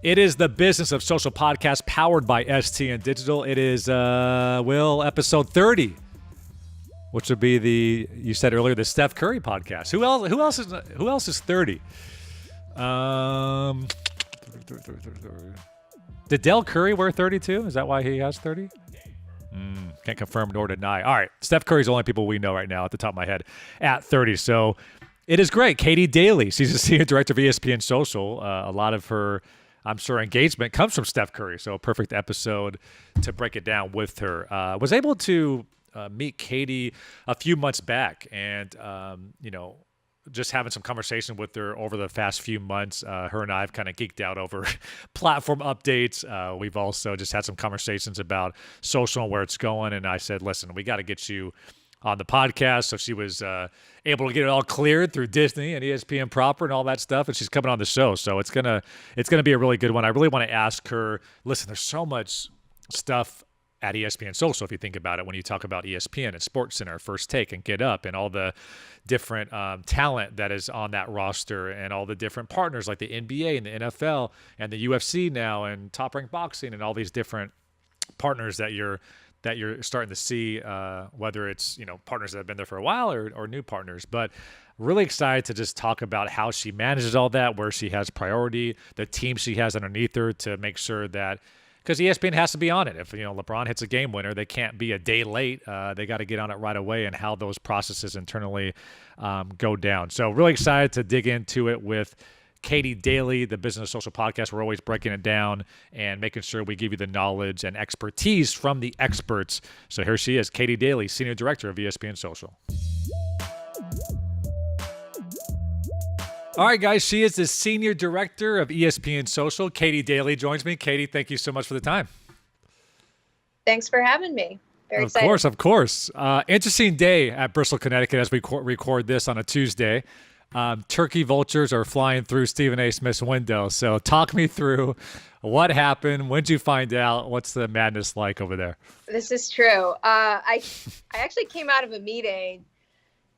It is the Business of Social podcast powered by STN Digital. It is, episode 30, which would be you said earlier, the Steph Curry podcast. Who else is 30? Did Del Curry wear 32? Is that why he has 30? Can't confirm nor deny. All right. Steph Curry's the only people we know right now at the top of my head at 30. So it is great. Kaitee Daley. She's the senior director of ESPN Social. A lot of her, I'm sure, engagement comes from Steph Curry. So a perfect episode to break it down with her. Was able to meet Kaitee a few months back and, just having some conversation with her over the past few months. Her and I have kind of geeked out over platform updates. We've also just had some conversations about social and where it's going. And I said, listen, we got to get you on the podcast. So she was able to get it all cleared through Disney and ESPN proper and all that stuff. And she's coming on the show. So it's gonna be a really good one. I really want to ask her, listen, there's so much stuff at ESPN Social, if you think about it, when you talk about ESPN and SportsCenter, First Take, and Get Up, and all the different talent that is on that roster, and all the different partners like the NBA and the NFL and the UFC now, and Top Rank Boxing, and all these different partners that you're starting to see, whether it's partners that have been there for a while or new partners. But really excited to just talk about how she manages all that, where she has priority, the team she has underneath her to make sure that. Because ESPN has to be on it. If LeBron hits a game winner, they can't be a day late. They got to get on it right away, and how those processes internally go down. So really excited to dig into it with Kaitee Daley, the Business of Social podcast. We're always breaking it down and making sure we give you the knowledge and expertise from the experts. So here she is, Kaitee Daley, Senior Director of ESPN Social. All right, guys, she is the Senior Director of ESPN Social. Kaitee Daley joins me. Kaitee, thank you so much for the time. Thanks for having me. Very excited. Of course. Interesting day at Bristol, Connecticut as we record this on a Tuesday. Turkey vultures are flying through Stephen A. Smith's window. So talk me through what happened. When did you find out? What's the madness like over there? This is true. I actually came out of a meeting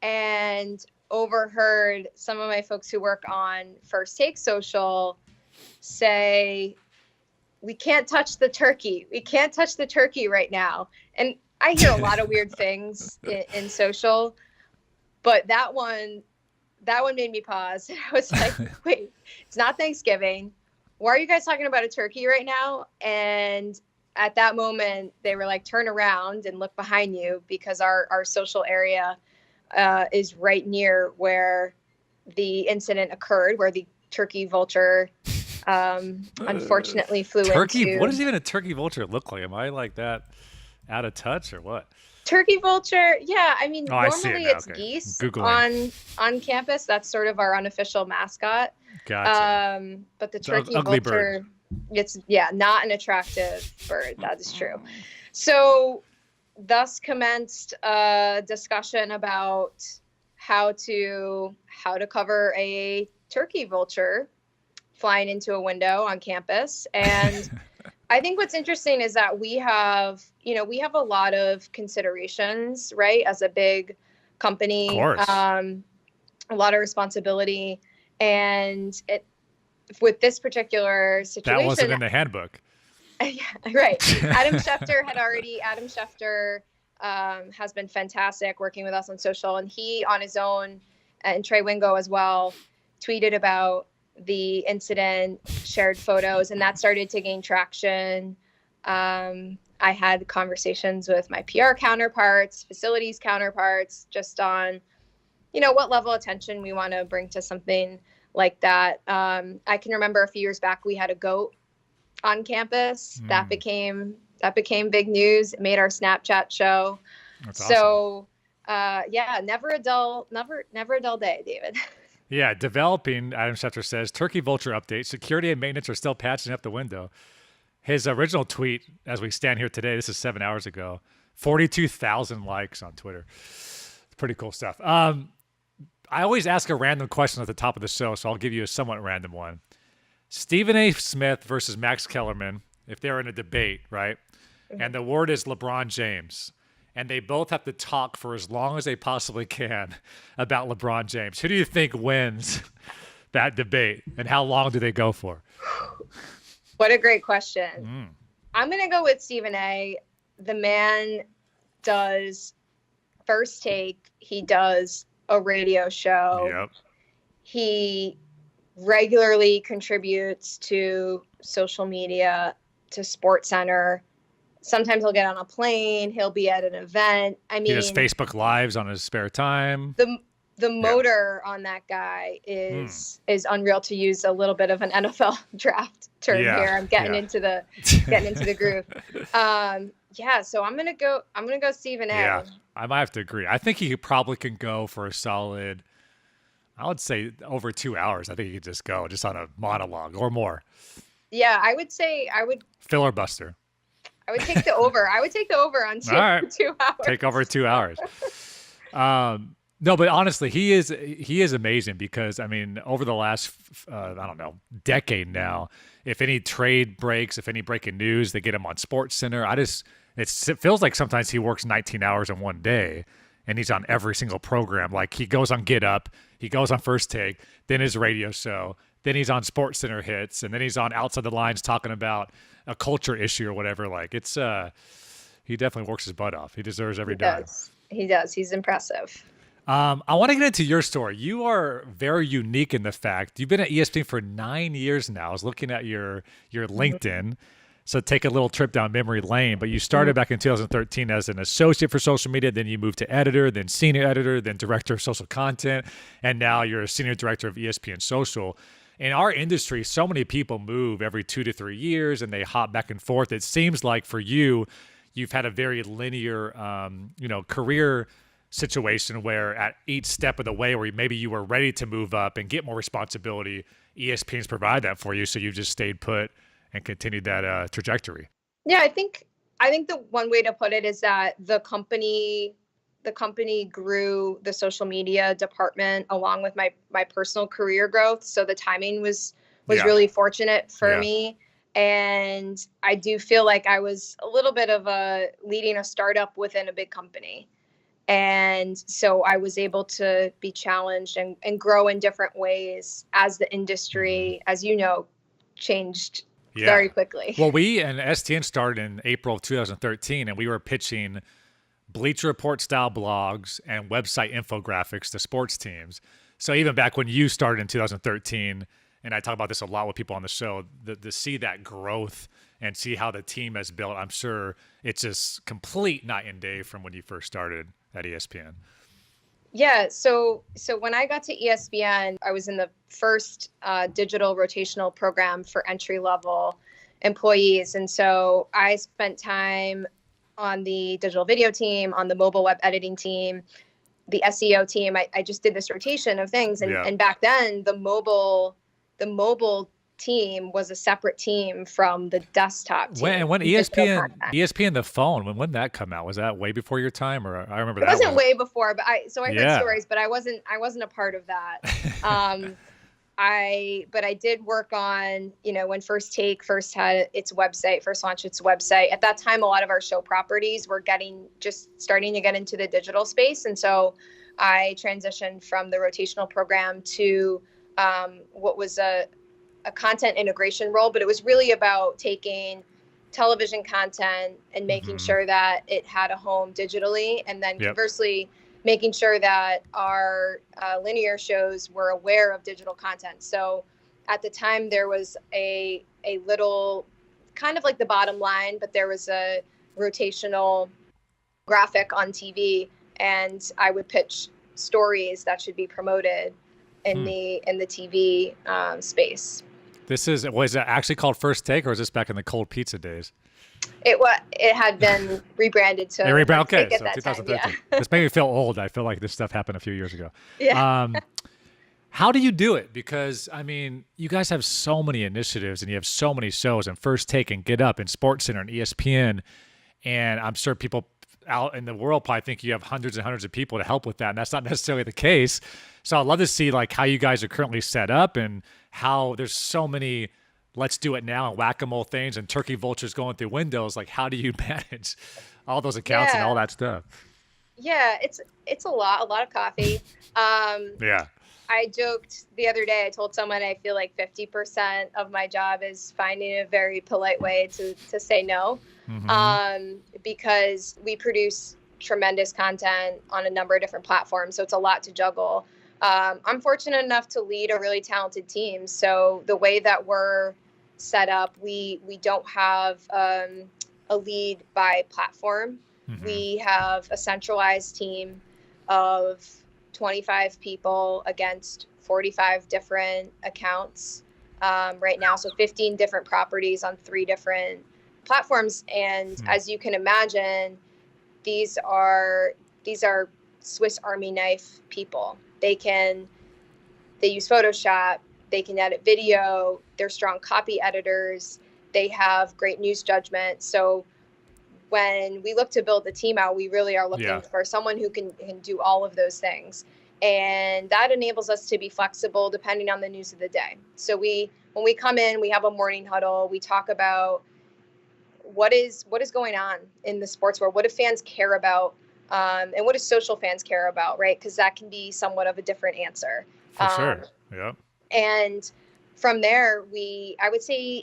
and overheard some of my folks who work on First Take Social say, we can't touch the turkey. We can't touch the turkey right now. And I hear a lot of weird things in social, but that one made me pause. I was like, wait, it's not Thanksgiving. Why are you guys talking about a turkey right now? And at that moment, they were like, turn around and look behind you, because our social area is right near where the incident occurred, where the turkey vulture unfortunately flew into. What does even a turkey vulture look like? Am I like that out of touch or what? Turkey vulture, yeah. I mean, normally it's okay. geese Googling. on campus. That's sort of our unofficial mascot. Gotcha. But the turkey ugly vulture, bird. It's not an attractive bird. That is true. So thus commenced a discussion about how to cover a turkey vulture flying into a window on campus. And I think what's interesting is that we have a lot of considerations, right? As a big company, of course. A lot of responsibility. And with this particular situation, that wasn't in the handbook. Yeah, right. Adam Schefter has been fantastic working with us on social, and he on his own, and Trey Wingo as well, tweeted about the incident, shared photos, and that started to gain traction. I had conversations with my PR counterparts, facilities counterparts, just on, what level of attention we want to bring to something like that. I can remember a few years back, we had a goat on campus. That became big news. It made our Snapchat show. That's awesome. So, never a dull day, David. Yeah, developing, Adam Schefter says, turkey vulture update. Security and maintenance are still patching up the window. His original tweet, as we stand here today, this is 7 hours ago, 42,000 likes on Twitter. Pretty cool stuff. I always ask a random question at the top of the show, so I'll give you a somewhat random one. Stephen A. Smith versus Max Kellerman, if they're in a debate, right? And the word is LeBron James. And they both have to talk for as long as they possibly can about LeBron James. Who do you think wins that debate? And how long do they go for? What a great question. I'm going to go with Stephen A. The man does First Take. He does a radio show. Yep. He regularly contributes to social media, to SportsCenter. Sometimes he'll get on a plane. He'll be at an event. I mean, he does Facebook Lives on his spare time. The motor on that guy is unreal, to use a little bit of an NFL draft term here. I'm getting into the groove. So I'm gonna go Stephen A. Yeah, I might have to agree. I think he probably can go for a solid, I would say, over 2 hours. I think he could just go just on a monologue or more. Yeah, I would filler buster. I would take the over. I would take the over on 2 hours. Take over 2 hours. No, but honestly, he is amazing because, I mean, over the last, decade now, if any trade breaks, if any breaking news, they get him on SportsCenter. It feels like sometimes he works 19 hours in one day and he's on every single program. Like he goes on Get Up, he goes on First Take, then his radio show, then he's on SportsCenter Hits, and then he's on Outside the Lines talking about a culture issue or whatever. Like it's, he definitely works his butt off. He deserves every dime. He does. He's impressive. I want to get into your story. You are very unique in the fact you've been at ESPN for 9 years now. I was looking at your LinkedIn, so take a little trip down memory lane. But you started back in 2013 as an associate for social media, then you moved to editor, then senior editor, then director of social content, and now you're a senior director of ESPN Social. In our industry, so many people move every 2 to 3 years, and they hop back and forth. It seems like for you, you've had a very linear, career situation where at each step of the way where maybe you were ready to move up and get more responsibility, ESPN's provide that for you, so you've just stayed put and continued that trajectory. Yeah, I think the one way to put it is that the company grew the social media department along with my personal career growth, so the timing was really fortunate for me. And I do feel like I was a little bit of leading a startup within a big company. And so I was able to be challenged and grow in different ways as the industry, as you know, changed very quickly. Well, we and STN started in April of 2013, and we were pitching Bleacher Report style blogs and website infographics to sports teams. So even back when you started in 2013, and I talk about this a lot with people on the show, to see that growth and see how the team has built, I'm sure it's just complete night and day from when you first started at ESPN. Yeah. So when I got to ESPN, I was in the first digital rotational program for entry level employees. And so I spent time on the digital video team, on the mobile web editing team, the SEO team. I just did this rotation of things. And back then the mobile team was a separate team from the desktop team. When ESPN the phone, when did that come out? Was that way before your time, or I remember it that wasn't way before, but I heard stories, but I wasn't a part of that. I did work on, when First Take first had its website, first launched its website. At that time, a lot of our show properties were starting to get into the digital space. And so I transitioned from the rotational program to what was a content integration role, but it was really about taking television content and making sure that it had a home digitally, and then conversely making sure that our linear shows were aware of digital content. So at the time there was a little kind of like the bottom line, but there was a rotational graphic on TV, and I would pitch stories that should be promoted in the TV space. Was it actually called First Take, or is this back in the cold pizza days? It had been rebranded to okay, so 2013. This made me feel old. I feel like this stuff happened a few years ago. Yeah. How do you do it? Because I mean, you guys have so many initiatives and you have so many shows, and First Take and Get Up and SportsCenter and ESPN, and I'm sure people out in the world probably think you have hundreds and hundreds of people to help with that, and that's not necessarily the case. So I'd love to see like how you guys are currently set up and how there's so many let's do it now and whack-a-mole things and turkey vultures going through windows. Like, how do you manage all those accounts and all that stuff? Yeah, it's a lot of coffee. I joked the other day, I told someone I feel like 50% of my job is finding a very polite way to say no, because we produce tremendous content on a number of different platforms. So it's a lot to juggle. I'm fortunate enough to lead a really talented team. So the way that we're set up, we don't have a lead by platform. We have a centralized team of 25 people against 45 different accounts right now. So 15 different properties on 3 different platforms. And as you can imagine, these are Swiss Army knife people. They use Photoshop, they can edit video, they're strong copy editors, they have great news judgment. So when we look to build the team out, we really are looking for someone who can do all of those things. And that enables us to be flexible depending on the news of the day. So when we come in, we have a morning huddle, we talk about what is going on in the sports world, what do fans care about, and what do social fans care about, right? Because that can be somewhat of a different answer. For sure, yeah. And from there, I would say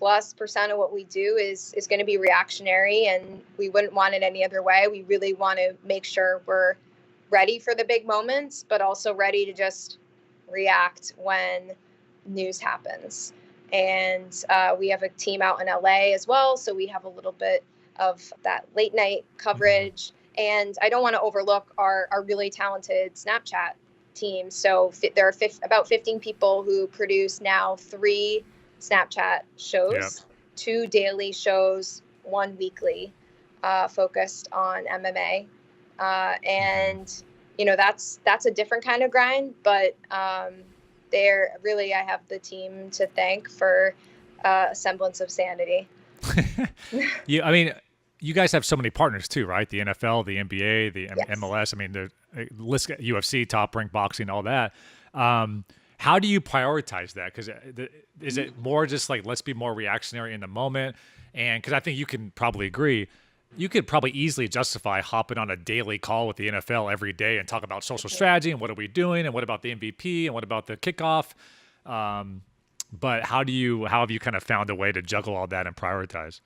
80+% of what we do is going to be reactionary, and we wouldn't want it any other way. We really want to make sure we're ready for the big moments, but also ready to just react when news happens. And we have a team out in LA as well, so we have a little bit of that late night coverage. And I don't want to overlook our really talented Snapchat team. So there are about 15 people who produce now 3 Snapchat shows, 2 daily shows, 1 weekly, focused on MMA. And that's a different kind of grind, but I have the team to thank for a semblance of sanity. Yeah, I mean, you guys have so many partners too, right? The NFL, the NBA, the MLS. I mean, the list UFC, Top Rank Boxing, all that. How do you prioritize that? Because is it more just like, let's be more reactionary in the moment? And because I think you can probably agree, you could probably easily justify hopping on a daily call with the NFL every day and talk about social strategy and what are we doing and what about the MVP and what about the kickoff. But how have you kind of found a way to juggle all that and prioritize?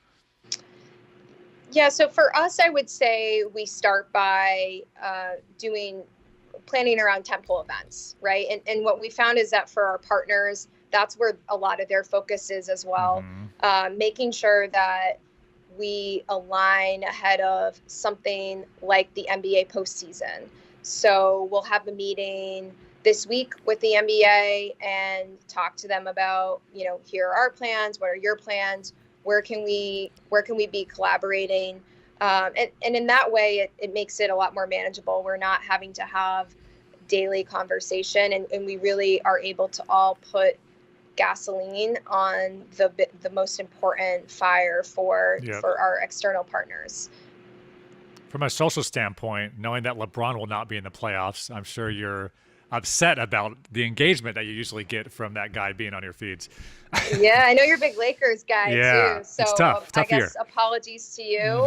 Yeah, so for us, I would say we start by planning around tentpole events, right? And what we found is that for our partners, that's where a lot of their focus is as well. Making sure that we align ahead of something like the NBA postseason. So we'll have a meeting this week with the NBA and talk to them about, here are our plans. What are your plans? Where can we be collaborating? And in that way, it makes it a lot more manageable. We're not having to have daily conversation, and we really are able to all put gasoline on the most important fire for our external partners. From a social standpoint, knowing that LeBron will not be in the playoffs, I'm sure you're upset about the engagement that you usually get from that guy being on your feeds. Yeah, I know you're a big Lakers guy too. So it's tough I guess year. Apologies to you.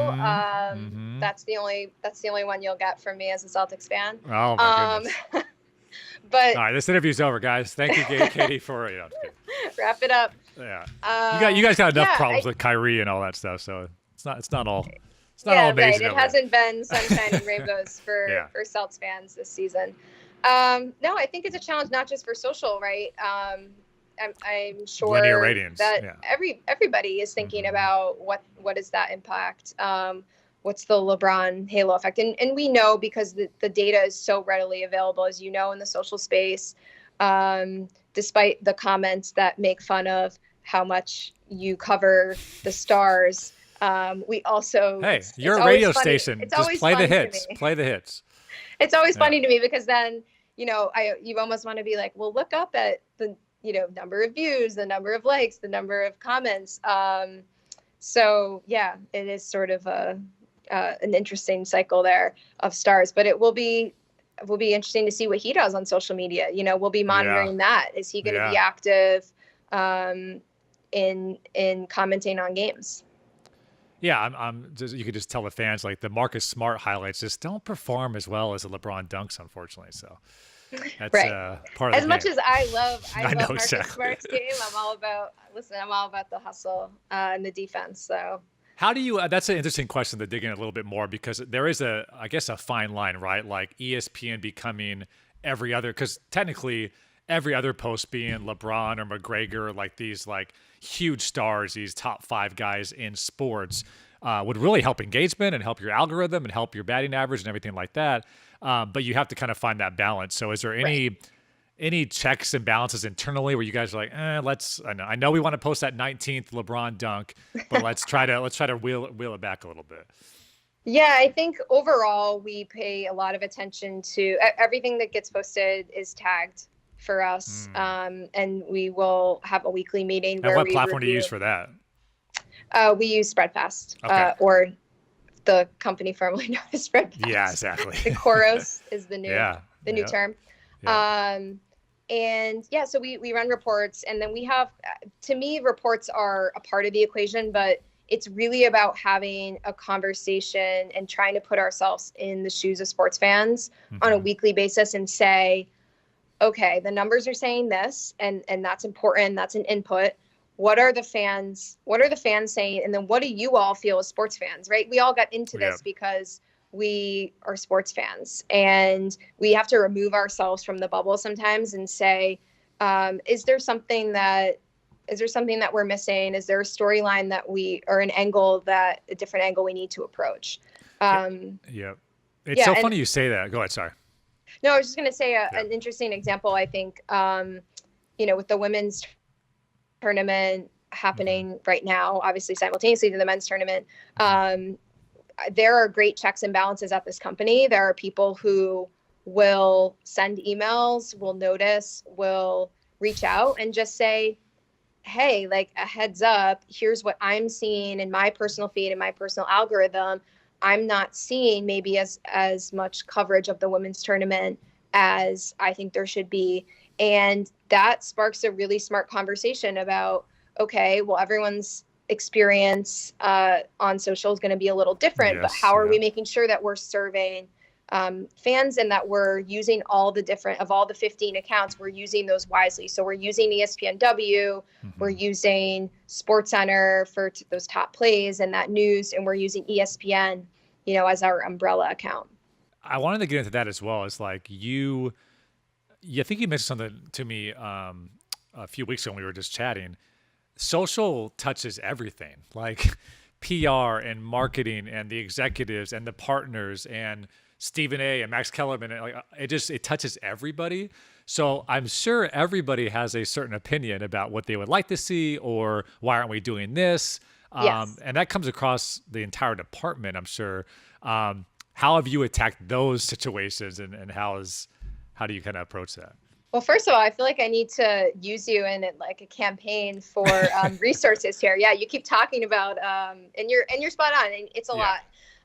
That's the only one you'll get from me as a Celtics fan. Oh my goodness. But all right, this interview's over, guys. Thank you, Katie, for wrap it up. Yeah, you guys got enough problems with Kyrie and all that stuff, so it's not all all amazing. Right. It hasn't been sunshine and rainbows for Celtics fans this season. No, I think it's a challenge not just for social, right? I'm sure linear ratings, that everybody is thinking about what is that impact? What's the LeBron halo effect? And we know because the data is so readily available, as you know, in the social space, despite the comments that make fun of how much you cover the stars. We also, you're a radio station. Just play the hits. Play the hits. It's always funny to me because then, you almost want to be like, well, look up at the, number of views, the number of likes, the number of comments. So yeah, it is sort of an interesting cycle there of stars, but it will be interesting to see what he does on social media. We'll be monitoring that. Is he going to be active in commenting on games? Yeah, I'm just, you could just tell the fans like the Marcus Smart highlights just don't perform as well as the LeBron dunks, unfortunately. So That's Right. part of As the much game. as I love I know Marcus exactly. Smart's game, I'm all about the hustle and the defense. So How do you? That's an interesting question to dig in a little bit more because there is I guess, a fine line, right? Like ESPN becoming every other, because technically every other post being LeBron or McGregor, like these like huge stars, these top 5 guys in sports, would really help engagement and help your algorithm and help your batting average and everything like that. But you have to kind of find that balance. So is there right. any checks and balances internally where you guys are like, I know we want to post that 19th LeBron dunk, but let's try to wheel it back a little bit. Yeah, I think overall we pay a lot of attention to everything that gets posted is tagged for us, and we will have a weekly meeting And where what we platform do you review. use for that? We use Spreadfast, Okay. Or the company formerly known as Spreadfast. Yeah, exactly. The Choros is the new Yeah. new term. Yeah. And yeah, so we run reports, and then we have, to me, reports are a part of the equation, but it's really about having a conversation and trying to put ourselves in the shoes of sports fans on a weekly basis and say, okay, the numbers are saying this, and that's important. That's an input. What are the fans saying? And then what do you all feel as sports fans, right? We all got into this because we are sports fans, and we have to remove ourselves from the bubble sometimes and say, is there something that we're missing? Is there a storyline or a different angle we need to approach? It's so funny you say that. Go ahead. Sorry. No, I was just going to say an interesting example. I think, with the women's tournament happening right now, obviously simultaneously to the men's tournament, there are great checks and balances at this company. There are people who will send emails, will notice, will reach out and just say, hey, like, a heads up, here's what I'm seeing in my personal feed and my personal algorithm. I'm not seeing maybe as much coverage of the women's tournament as I think there should be. And that sparks a really smart conversation about, okay, well, everyone's experience on social is going to be a little different, but how are we making sure that we're serving fans, and that we're using all the 15 accounts, we're using those wisely. So we're using ESPNW, we're using SportsCenter for those top plays and that news, and we're using ESPN, as our umbrella account. I wanted to get into that as well. It's like I think you mentioned something to me a few weeks ago when we were just chatting. Social touches everything, like PR and marketing and the executives and the partners and Stephen A. and Max Kellerman. And it touches everybody. So I'm sure everybody has a certain opinion about what they would like to see, or why aren't we doing this? Yes. And that comes across the entire department, I'm sure. How have you attacked those situations, and how do you kind of approach that? Well, first of all, I feel like I need to use you in like a campaign for resources here. Yeah, you keep talking about, and you're spot on, and it's a lot.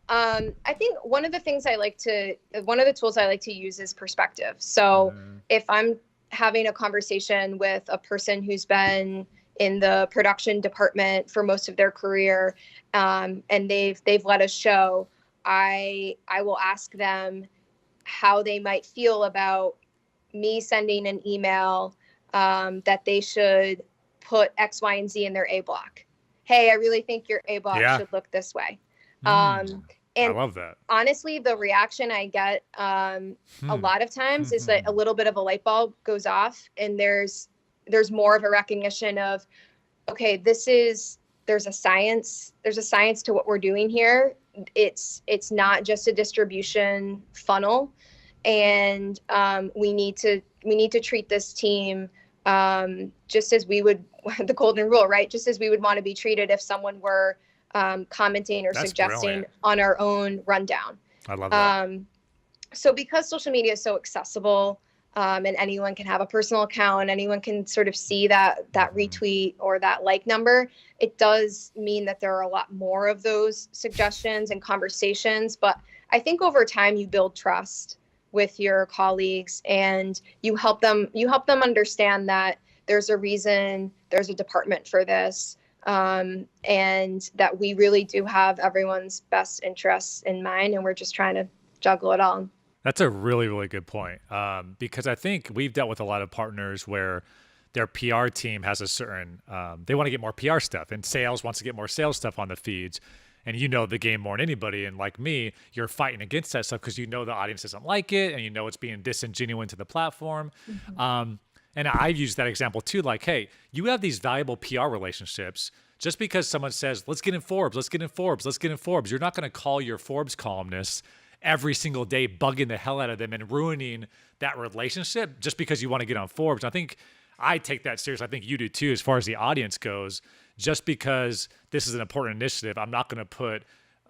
I think one of the tools I like to use is perspective. So if I'm having a conversation with a person who's been in the production department for most of their career, and they've led a show, I will ask them how they might feel about me sending an email that they should put X, Y, and Z in their A block. Hey, I really think your A block should look this way. And I love that. Honestly, the reaction I get a lot of times is that a little bit of a light bulb goes off, and there's more of a recognition of, okay, there's a science to what we're doing here. It's not just a distribution funnel. And we need to treat this team just as we would, the golden rule, right? Just as we would want to be treated if someone were commenting or suggesting on our own rundown. I love that. So because social media is so accessible, and anyone can have a personal account, anyone can sort of see that retweet or that like number, it does mean that there are a lot more of those suggestions and conversations. But I think over time you build trust with your colleagues, and you help them understand that there's a reason, there's a department for this, and that we really do have everyone's best interests in mind, and we're just trying to juggle it all. That's a really, really good point. Because I think we've dealt with a lot of partners where their PR team has a certain, they want to get more PR stuff, and sales wants to get more sales stuff on the feeds. And you know the game more than anybody. And like me, you're fighting against that stuff because you know the audience doesn't like it, and you know it's being disingenuous to the platform. And I've used that example too. Like, hey, you have these valuable PR relationships. Just because someone says, let's get in Forbes, let's get in Forbes, let's get in Forbes, you're not going to call your Forbes columnists every single day, bugging the hell out of them and ruining that relationship just because you want to get on Forbes. I think I take that serious. I think you do too, as far as the audience goes. Just because this is an important initiative, I'm not going to put,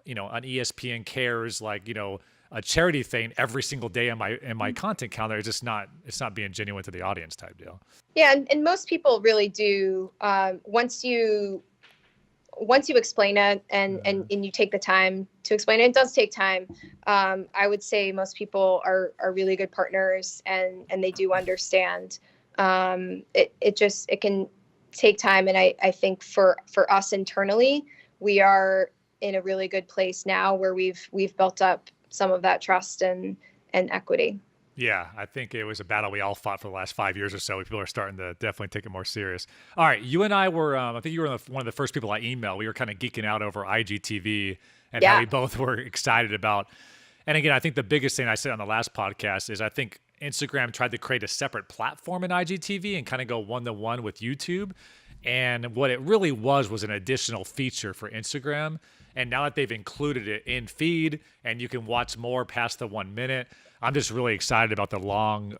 an ESPN Cares, like, a charity thing every single day in my content calendar. It's not being genuine to the audience type deal. Yeah, and most people really do. Once you explain it and you take the time to explain it, it does take time. I would say most people are really good partners and they do understand. It can take time. And I think for us internally, we are in a really good place now where we've built up some of that trust and equity. Yeah, I think it was a battle we all fought for the last 5 years or so. People are starting to definitely take it more serious. All right, you and I were, I think you were one of the first people I emailed. We were kind of geeking out over IGTV and how we both were excited about. And again, I think the biggest thing I said on the last podcast is I think Instagram tried to create a separate platform in IGTV and kind of go one-to-one with YouTube. And what it really was an additional feature for Instagram. And now that they've included it in feed and you can watch more past the 1 minute, I'm just really excited about the long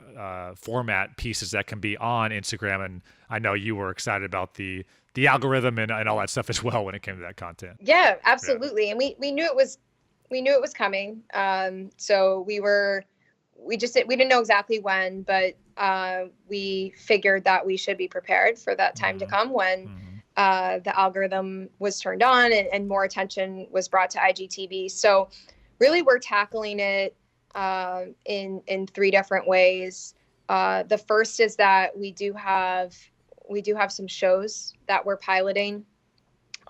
format pieces that can be on Instagram. And I know you were excited about the algorithm and all that stuff as well when it came to that content. Yeah, absolutely. Yeah. And we knew it was coming. So we didn't know exactly when, but we figured that we should be prepared for that time to come when the algorithm was turned on and more attention was brought to IGTV. So really we're tackling it in three different ways. The first is that we do have some shows that we're piloting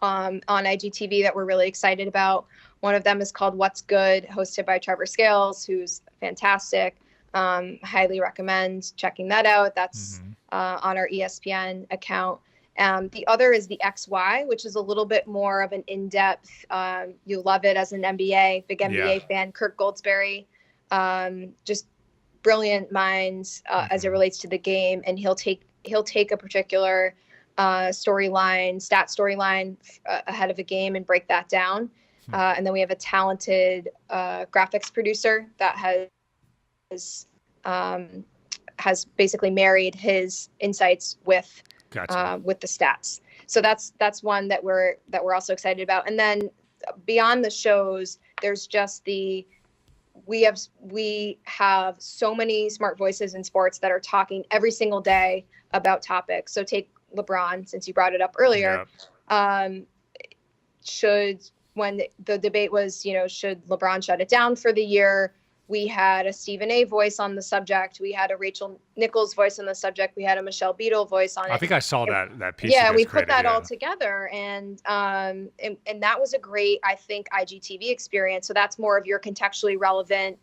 on IGTV that we're really excited about. One of them is called What's Good, hosted by Trevor Scales, who's fantastic. Highly recommend checking that out. That's on our ESPN account. The other is the XY, which is a little bit more of an in-depth. You'll love it as an big NBA fan. Kirk Goldsberry, just brilliant minds as it relates to the game, and he'll take a particular stat storyline ahead of a game and break that down. And then we have a talented graphics producer that has basically married his insights with the stats. So that's one that we're also excited about. And then beyond the shows, there's just we have so many smart voices in sports that are talking every single day about topics. So take LeBron, since you brought it up earlier. When the debate was, should LeBron shut it down for the year? We had a Stephen A. voice on the subject. We had a Rachel Nichols voice on the subject. We had a Michelle Beadle voice on it. I think I saw that piece. Yeah, we put that all together, and that was a great, I think, IGTV experience. So that's more of your contextually relevant,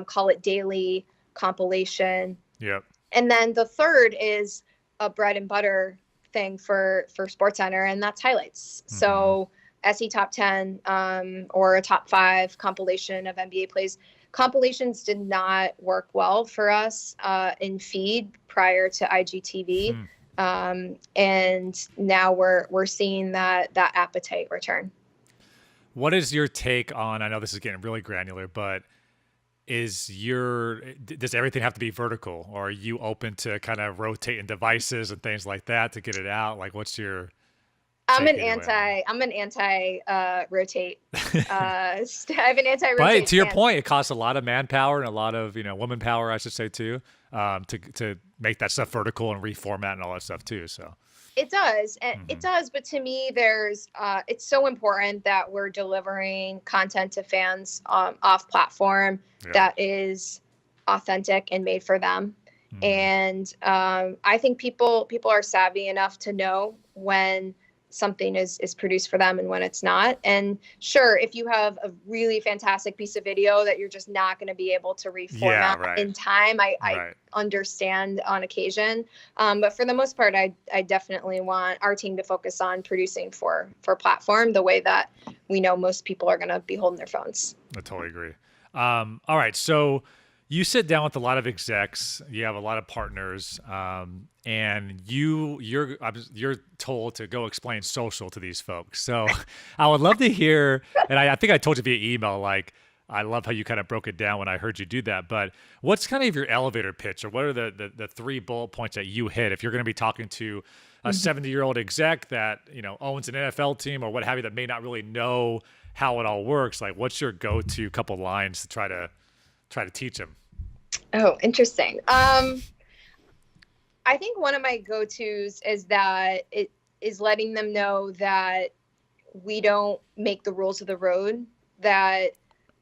call it daily compilation. Yep. And then the third is a bread and butter thing for SportsCenter, and that's highlights. So SE Top 10 or a Top 5 compilation of NBA plays. Compilations did not work well for us in feed prior to IGTV, and now we're seeing that appetite return. What is your take on? I know this is getting really granular, but does everything have to be vertical, or are you open to kind of rotating devices and things like that to get it out? Like, what's your? I'm an anti rotate. I have an anti rotate. But to your point, it costs a lot of manpower and a lot of woman power, I should say too, to make that stuff vertical and reformat and all that stuff too. So it does, it does. But to me, it's so important that we're delivering content to fans off platform that is authentic and made for them. And I think people are savvy enough to know when something is produced for them and when it's not. And sure, if you have a really fantastic piece of video that you're just not going to be able to reformat in time, I understand on occasion. But for the most part, I definitely want our team to focus on producing for platform the way that we know most people are going to be holding their phones. I totally agree. All right. So you sit down with a lot of execs, you have a lot of partners, and you're told to go explain social to these folks. So I would love to hear, and I think I told you via email, like, I love how you kind of broke it down when I heard you do that, but what's kind of your elevator pitch, or what are the 3 bullet points that you hit if you're going to be talking to a 70-year-old exec that, you know, owns an NFL team or what have you, that may not really know how it all works? Like, what's your go-to couple lines to try to teach them? Oh, interesting. I think one of my go-tos is that it is letting them know that we don't make the rules of the road, that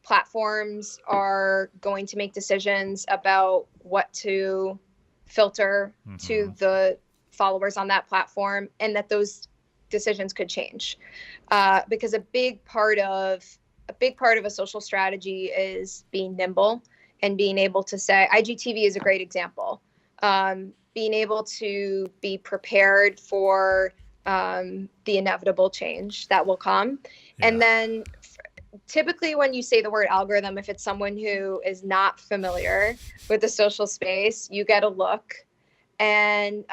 platforms are going to make decisions about what to filter to the followers on that platform, and that those decisions could change. Because a big part of a social strategy is being nimble and being able to say, IGTV is a great example. Being able to be prepared for the inevitable change that will come. Yeah. And then typically when you say the word algorithm, if it's someone who is not familiar with the social space, you get a look. And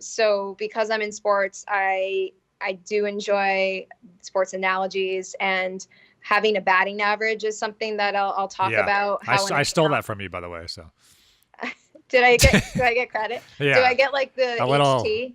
so because I'm in sports, I do enjoy sports ananalogies, and having a batting average is something that I'll talk about. I stole that from you, by the way. So do I get credit? Yeah. Do I get like the HT?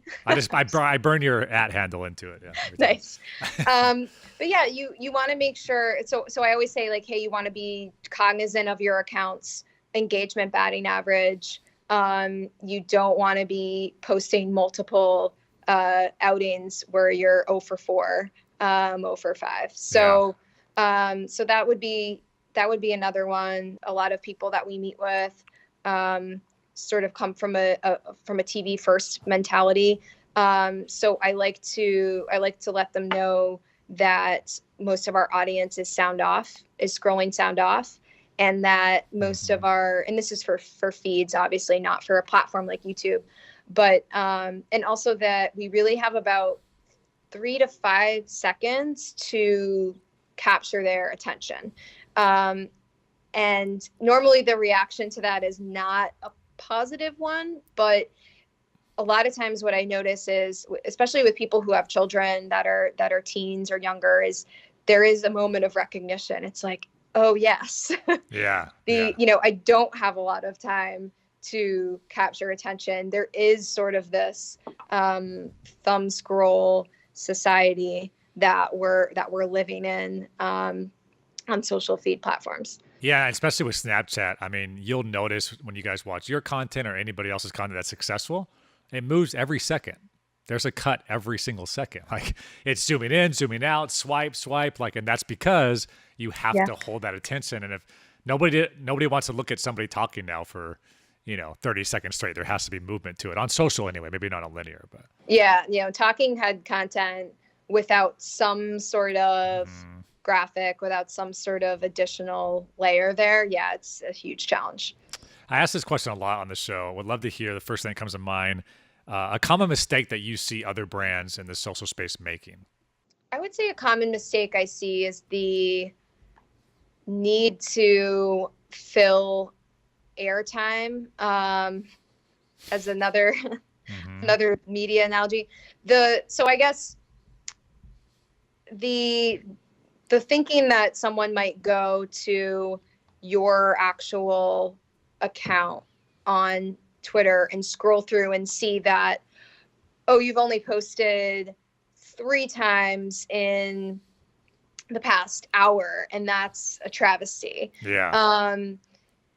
I burn your @ handle into it. Yeah. Nice. But yeah, you want to make sure. So I always say, like, hey, you want to be cognizant of your account's engagement batting average. You don't want to be posting multiple outings where you're 0 for 4, 0 for 5. So so that would be another one. A lot of people that we meet with sort of come from a TV first mentality. So I like to let them know that most of our audience is scrolling sound off, and that most of our, and this is for feeds, obviously not for a platform like YouTube, but and also that we really have about 3 to 5 seconds to capture their attention. And normally the reaction to that is not a positive one, but a lot of times what I notice is, especially with people who have children that are teens or younger, is there is a moment of recognition. It's like, oh yes. Yeah. I don't have a lot of time to capture attention. There is sort of this thumb scroll society that we're living in on social feed platforms. Yeah, especially with Snapchat. I mean, you'll notice when you guys watch your content or anybody else's content that's successful, it moves every second. There's a cut every single second. Like, it's zooming in, zooming out, swipe, like, and that's because you have to hold that attention. And if nobody wants to look at somebody talking now for 30 seconds straight, there has to be movement to it on social anyway. Maybe not on linear, but talking head content without some sort of graphic, without some sort of additional layer there, it's a huge challenge. I ask this question a lot on the show. Would love to hear the first thing that comes to mind. A common mistake that you see other brands in the social space making. I would say a common mistake I see is the need to fill airtime, as another another media analogy. So I guess the thinking that someone might go to your actual account on Twitter and scroll through and see that, oh, you've only posted 3 times in the past hour, and that's a travesty. Yeah.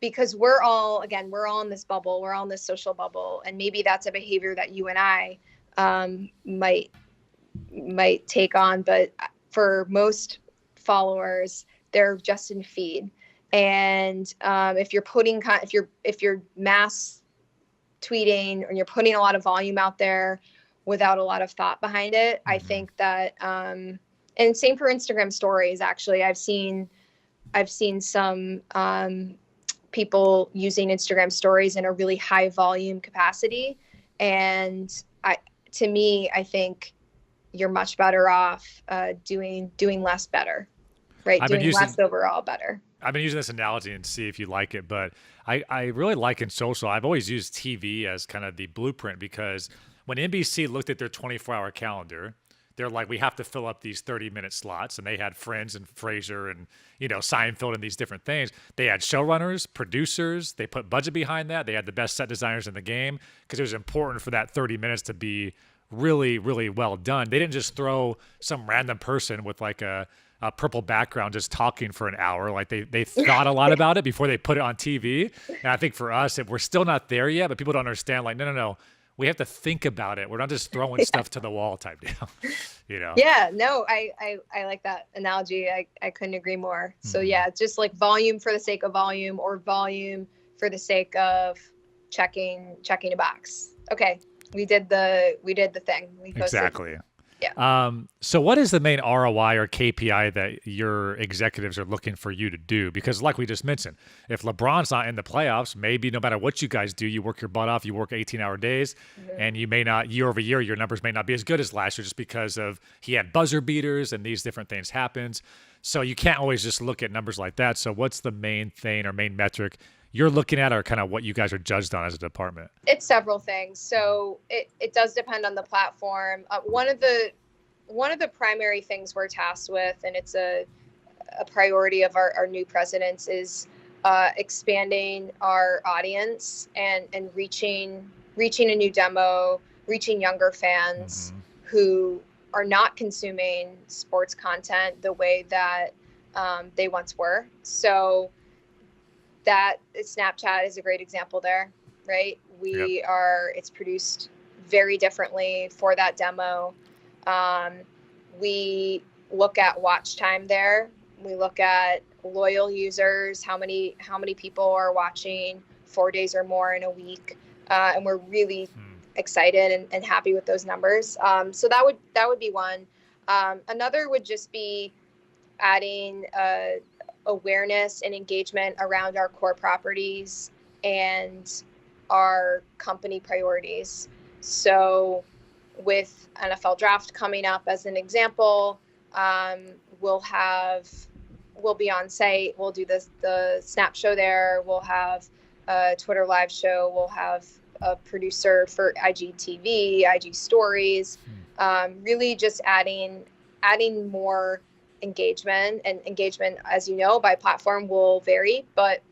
Because we're all in this bubble, we're all in this social bubble, and maybe that's a behavior that you and I might take on, but for most followers, they're just in feed. And if you're mass tweeting and you're putting a lot of volume out there, without a lot of thought behind it. I think that, and same for Instagram stories. Actually, I've seen some people using Instagram stories in a really high volume capacity. And to me, I think you're much better off doing less better, right? Doing less overall better. I've been using this analogy and see if you like it, but I really like in social, I've always used TV as kind of the blueprint, because when NBC looked at their 24-hour calendar, they're like, we have to fill up these 30-minute slots. And they had Friends and Frasier and, Seinfeld and these different things. They had showrunners, producers. They put budget behind that. They had the best set designers in the game, because it was important for that 30 minutes to be really, really well done. They didn't just throw some random person with like a purple background just talking for an hour. Like they thought a lot about it before they put it on TV. And I think for us, if we're still not there yet, but people don't understand, like, no. We have to think about it. We're not just throwing stuff to the wall type deal, Yeah, no, I like that analogy. I couldn't agree more. So yeah, it's just like volume for the sake of volume, or volume for the sake of checking a box. Okay, we did the thing. We posted. Exactly. Yeah. So what is the main ROI or KPI that your executives are looking for you to do? Because like we just mentioned, if LeBron's not in the playoffs, maybe no matter what you guys do, you work your butt off, you work 18-hour days, and you may not, year over year, your numbers may not be as good as last year, just because of he had buzzer beaters and these different things happens. So you can't always just look at numbers like that. So what's the main thing or main metric you're looking at, or kind of what you guys are judged on as a department? It's several things. So it does depend on the platform. One of the primary things we're tasked with, and it's a priority of our new presidents, is expanding our audience and reaching a new demo, reaching younger fans who are not consuming sports content the way that they once were. So that Snapchat is a great example there, right? It's produced very differently for that demo. We look at watch time there. We look at loyal users, how many people are watching 4 days or more in a week. And we're really excited and happy with those numbers. So that would be one. Another would just be adding awareness and engagement around our core properties and our company priorities. So with NFL draft coming up as an example, we'll be on site. We'll do the Snap show there. We'll have a Twitter live show. We'll have a producer for IGTV, IG stories, really just adding more engagement. And engagement, as you know, by platform will vary, but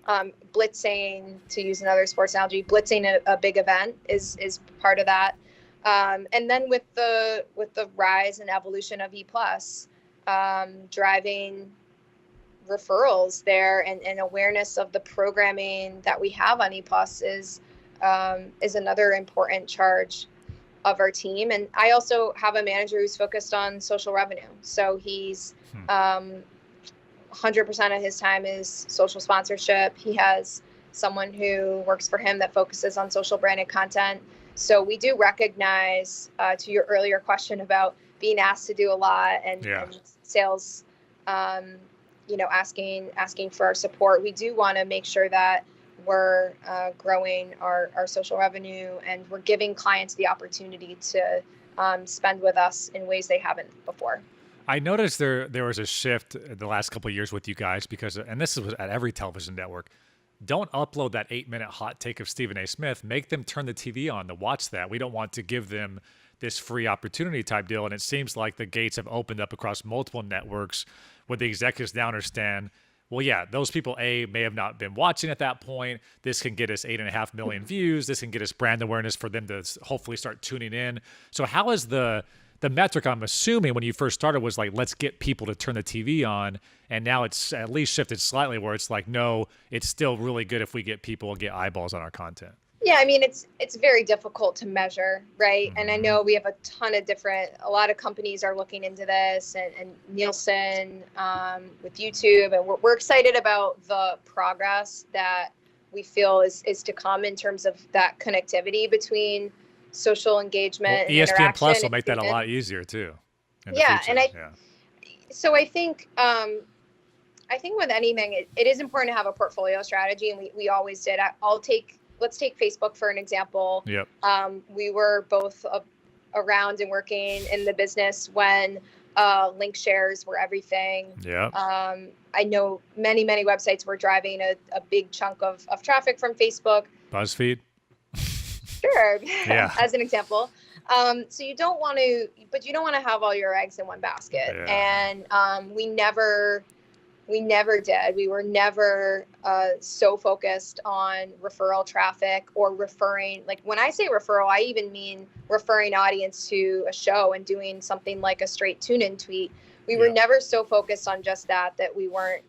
blitzing, to use another sports analogy, blitzing a big event is part of that. And then with the rise and evolution of E+, driving referrals there and awareness of the programming that we have on E+ is another important charge of our team. And I also have a manager who's focused on social revenue. So he's 100% of his time is social sponsorship. He has someone who works for him that focuses on social branded content. So we do recognize, to your earlier question about being asked to do a lot and sales, asking for our support. We do want to make sure that we're growing our social revenue, and we're giving clients the opportunity to spend with us in ways they haven't before. I noticed there was a shift the last couple of years with you guys, because, and this was at every television network, don't upload that 8-minute hot take of Stephen A. Smith. Make them turn the TV on to watch that. We don't want to give them this free opportunity type deal. And it seems like the gates have opened up across multiple networks where the executives now understand, well, yeah, those people, may have not been watching at that point. This can get us 8.5 million views. This can get us brand awareness for them to hopefully start tuning in. So how is the metric, I'm assuming, when you first started was like, let's get people to turn the TV on, and now it's at least shifted slightly where it's like, no, it's still really good if we get people and get eyeballs on our content? Yeah, I mean, it's very difficult to measure, right? And I know we have a lot of companies are looking into this, and Nielsen with YouTube, and we're excited about the progress that we feel is to come in terms of that connectivity between social engagement and ESPN Plus will interaction make that a and- lot easier too. In the Yeah, future. and so I think with anything, it is important to have a portfolio strategy, and we always did. Let's take Facebook for an example. Yep. We were both around and working in the business when link shares were everything. Yep. I know many websites were driving a big chunk of traffic from Facebook. BuzzFeed. Sure. Yeah. As an example. So you don't want to have all your eggs in one basket. Yeah. And we never did. We were never so focused on referral traffic or referring. Like when I say referral, I even mean referring audience to a show and doing something like a straight tune-in tweet. We were never so focused on just that we weren't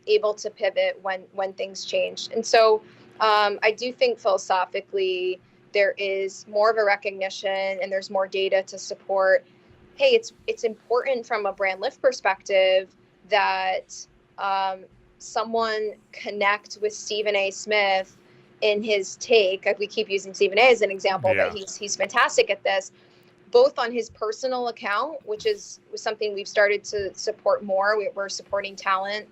able to pivot when things changed. And so I do think philosophically there is more of a recognition and there's more data to support. Hey, it's important from a brand lift perspective that someone connect with Stephen A. Smith in his take. We keep using Stephen A. as an example, but he's fantastic at this, both on his personal account, which was something we've started to support more. We're supporting talent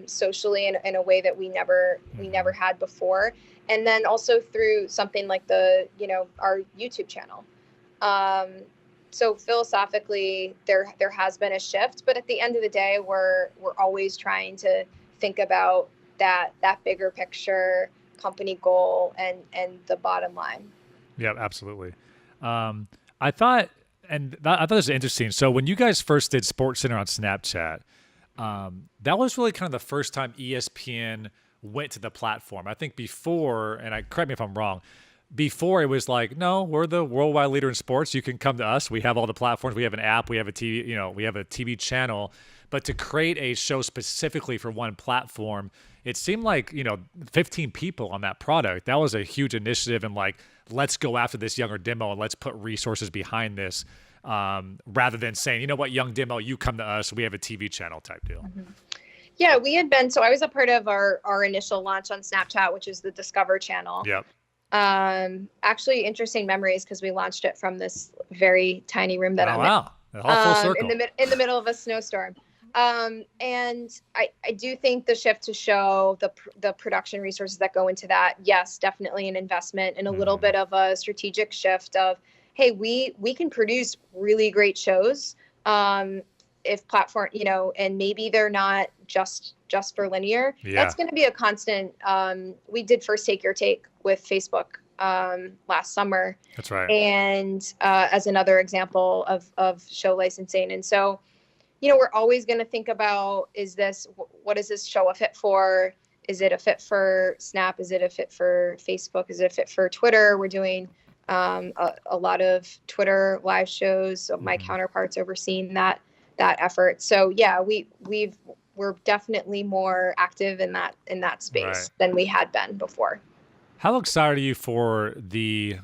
socially in a way that we never had before. And then also through something like our YouTube channel. So philosophically, there has been a shift, but at the end of the day, we're always trying to think about that bigger picture, company goal, and the bottom line. Yeah, absolutely. I thought this was interesting. So when you guys first did SportsCenter on Snapchat, that was really kind of the first time ESPN went to the platform. I think before, and correct me if I'm wrong, before it was like, no, we're the worldwide leader in sports. You can come to us. We have all the platforms. We have an app. We have a TV. We have a TV channel. But to create a show specifically for one platform, it seemed like 15 people on that product. That was a huge initiative, and let's go after this younger demo and let's put resources behind this, rather than saying, you know what, young demo, you come to us. We have a TV channel type deal. Mm-hmm. Yeah, we had been. So I was a part of our initial launch on Snapchat, which is the Discover channel. Yep. Actually, interesting memories because we launched it from this very tiny room that I'm in. All full circle. In the middle of a snowstorm. And I do think the shift to show the production resources that go into that, yes, definitely an investment and a little bit of a strategic shift of, hey, we can produce really great shows. If platform, and maybe they're not just for linear. Yeah. That's going to be a constant. We did First Take Your Take with Facebook last summer. That's right. And as another example of show licensing. And so, we're always going to think about, what is this show a fit for? Is it a fit for Snap? Is it a fit for Facebook? Is it a fit for Twitter? We're doing a lot of Twitter live shows. So my counterparts overseeing that effort. So yeah, we're definitely more active in that space than we had been before. How excited are you for the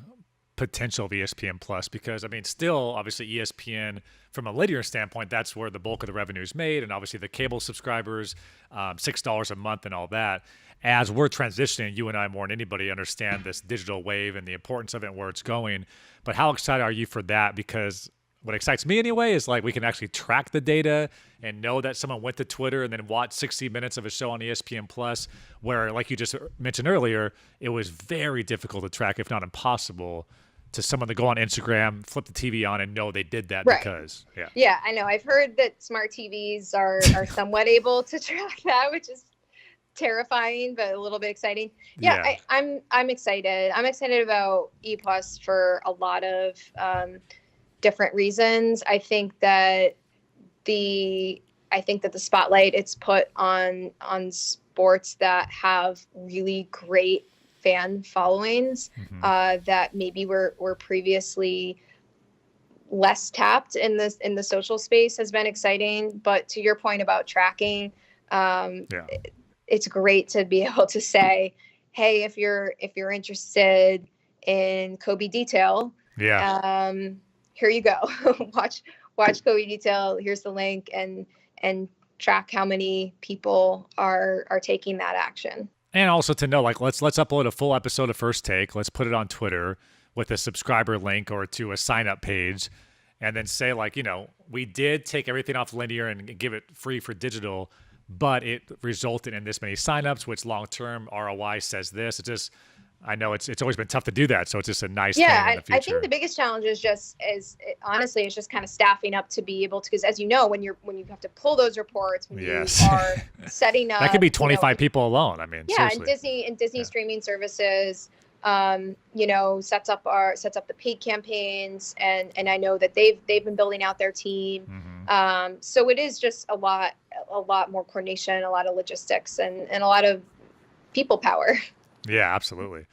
potential of ESPN Plus? Because still obviously ESPN from a linear standpoint, that's where the bulk of the revenue is made, and obviously the cable subscribers, $6 a month and all that. As we're transitioning, you and I more than anybody understand this digital wave and the importance of it and where it's going. But how excited are you for that? Because what excites me anyway is we can actually track the data and know that someone went to Twitter and then watched 60 minutes of a show on ESPN Plus, where, like you just mentioned earlier, it was very difficult to track, if not impossible, to someone to go on Instagram, flip the TV on, and know they did that because, Yeah, I know. I've heard that smart TVs are somewhat able to track that, which is terrifying, but a little bit exciting. Yeah. I'm excited. I'm excited about E Plus for a lot of different reasons. I think that the spotlight it's put on sports that have really great fan followings that maybe were previously less tapped in the social space has been exciting. But to your point about tracking, it's great to be able to say, hey, if you're interested in Kobe detail, here you go. watch Kobe detail. Here's the link, and track how many people are taking that action. And also to know, let's upload a full episode of First Take. Let's put it on Twitter. with a subscriber link or to a sign up page, and then say like, we did take everything off linear and give it free for digital, but it resulted in this many signups, which long-term ROI says this. It just, I know it's always been tough to do that. So it's just a nice thing in the future. I think the biggest challenge is honestly, it's just kind of staffing up to be able to, because as you know, when you have to pull those reports, when you are setting up, that could be 25 people alone. I mean, seriously. and Disney streaming services, sets up the paid campaigns, and I know that they've been building out their team. So it is just a lot more coordination, a lot of logistics, and a lot of people power. Yeah, absolutely.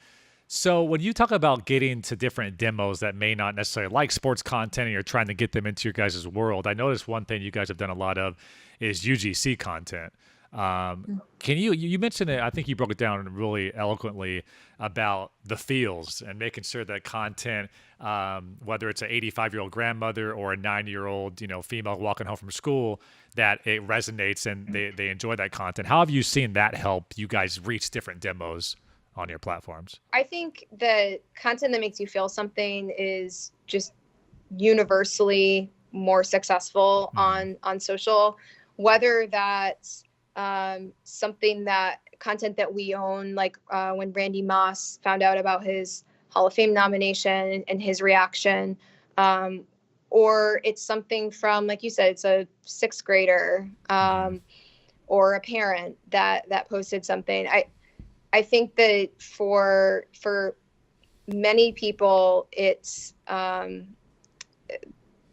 So when you talk about getting to different demos that may not necessarily like sports content and you're trying to get them into your guys' world, I noticed one thing you guys have done a lot of is UGC content. Can you mentioned it, I think you broke it down really eloquently about the feels and making sure that content, whether it's an 85-year-old grandmother or a 90-year-old, female walking home from school, that it resonates and they enjoy that content. How have you seen that help you guys reach different demos on your platforms? I think the content that makes you feel something is just universally more successful on social, whether that's content that we own, like when Randy Moss found out about his Hall of Fame nomination and his reaction, or it's something from, like you said, it's a sixth grader or a parent that posted something. I think that for many people, it's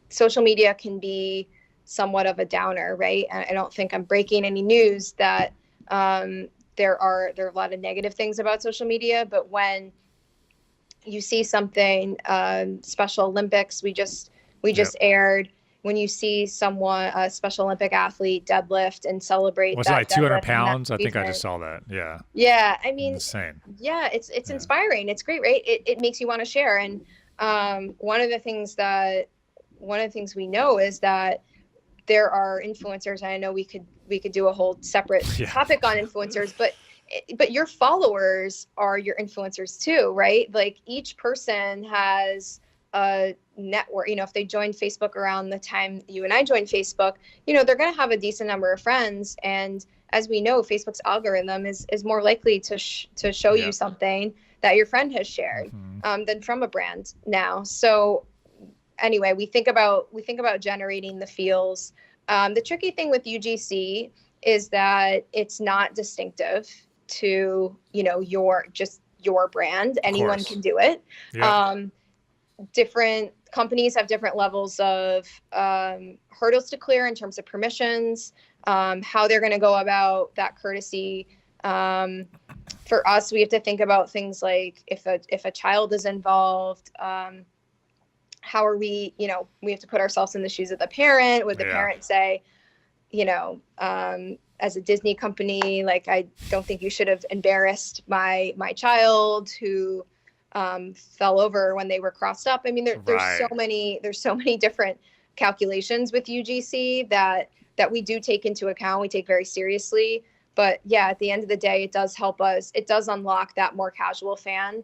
social media can be somewhat of a downer, right? I don't think I'm breaking any news that there are a lot of negative things about social media, but when you see something, Special Olympics, we just aired. When you see someone, a Special Olympic athlete, deadlift and celebrate, was it like 200 pounds? I think I just saw that. Yeah. Yeah, I mean, insane. Yeah, it's inspiring. It's great, right? It makes you want to share. And one of the things we know is that there are influencers, and I know we could do a whole separate topic on influencers, but your followers are your influencers too, right? Like each person has a network. If they join Facebook around the time you and I joined Facebook, they're going to have a decent number of friends. And as we know, Facebook's algorithm is more likely to show you something that your friend has shared than from a brand now. So anyway, we think about generating the feels. The tricky thing with UGC is that it's not distinctive to your brand. Anyone can do it. Yeah. Different companies have different levels of hurdles to clear in terms of permissions, how they're going to go about that courtesy. For us, we have to think about things like if a child is involved, how are we have to put ourselves in the shoes of the parent. Would the parent say, as a Disney company, like, I don't think you should have embarrassed my child who fell over when they were crossed up. I mean, there's so many different calculations with UGC that we do take into account. We take very seriously. But yeah, at the end of the day, it does help us. It does unlock that more casual fan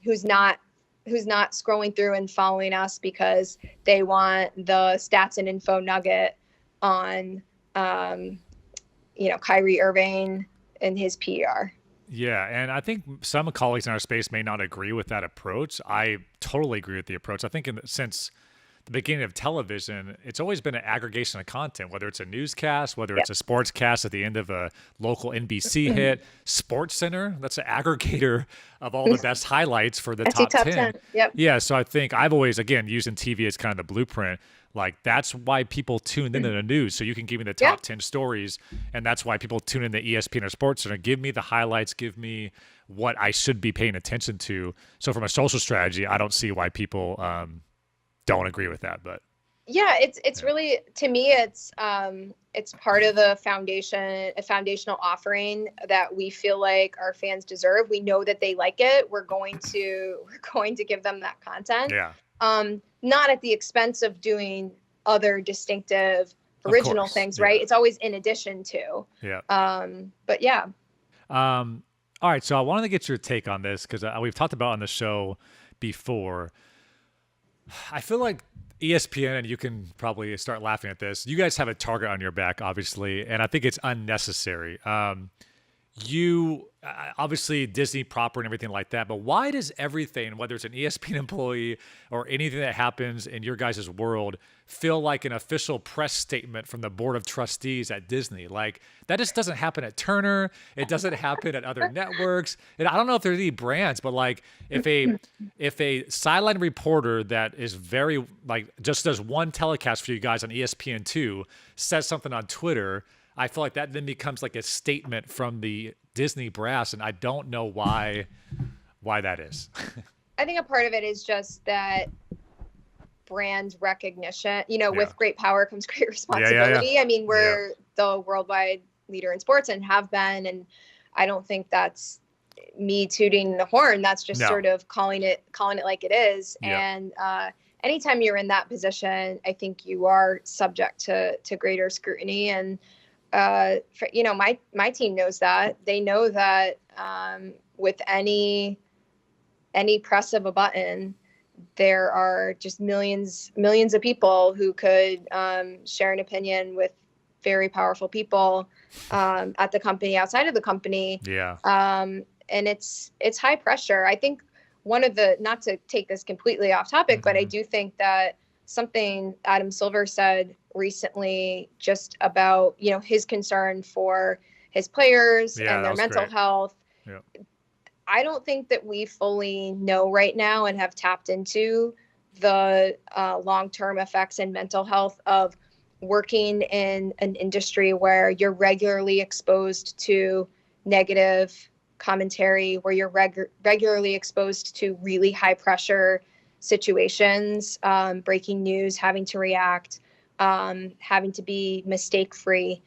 who's not scrolling through and following us because they want the stats and info nugget on, Kyrie Irving and his PR. Yeah, and I think some colleagues in our space may not agree with that approach. I totally agree with the approach. I think since the beginning of television, it's always been an aggregation of content, whether it's a newscast, whether it's a sports cast at the end of a local NBC hit, Sports Center, that's an aggregator of all the best highlights for the top 10. Yep. Yeah, so I think I've always, again, using TV as kind of the blueprint. Like, that's why people tune into the news. So you can give me the top 10 stories, and that's why people tune in to ESPN or Sports Center. Give me the highlights, give me what I should be paying attention to. So from a social strategy, I don't see why people don't agree with that. But yeah, it's really, to me, it's part of the foundational offering that we feel like our fans deserve. We know that they like it. We're going to give them that content. Yeah. Not at the expense of doing other distinctive original things, right? It's always in addition to. Yeah. But yeah. All right. So I wanted to get your take on this because we've talked about on the show before. I feel like ESPN, and you can probably start laughing at this, you guys have a target on your back, obviously, and I think it's unnecessary. You obviously Disney proper and everything like that, but why does everything, whether it's an ESPN employee or anything that happens in your guys' world, feel like an official press statement from the board of trustees at Disney? Like, that just doesn't happen at Turner. It doesn't happen at other networks. And I don't know if there's any brands, but like if a sideline reporter that is very like just does one telecast for you guys on ESPN2 says something on Twitter, I feel like that then becomes like a statement from the Disney brass, and I don't know why that is. I think a part of it is just that brand recognition. With great power comes great responsibility. Yeah. I mean, we're the worldwide leader in sports and have been, and I don't think that's me tooting the horn. That's just sort of calling it like it is. And anytime you're in that position, I think you are subject to greater scrutiny. And my team knows that. They know that with any press of a button, there are just millions of people who could share an opinion with very powerful people at the company, outside of the company. Yeah. And it's high pressure. I think not to take this completely off topic, but I do think that something Adam Silver said recently just about, his concern for his players and their mental health. Yeah. I don't think that we fully know right now and have tapped into the long-term effects and mental health of working in an industry where you're regularly exposed to negative commentary, where you're regularly exposed to really high pressure situations, breaking news, having to react, having to be mistake free.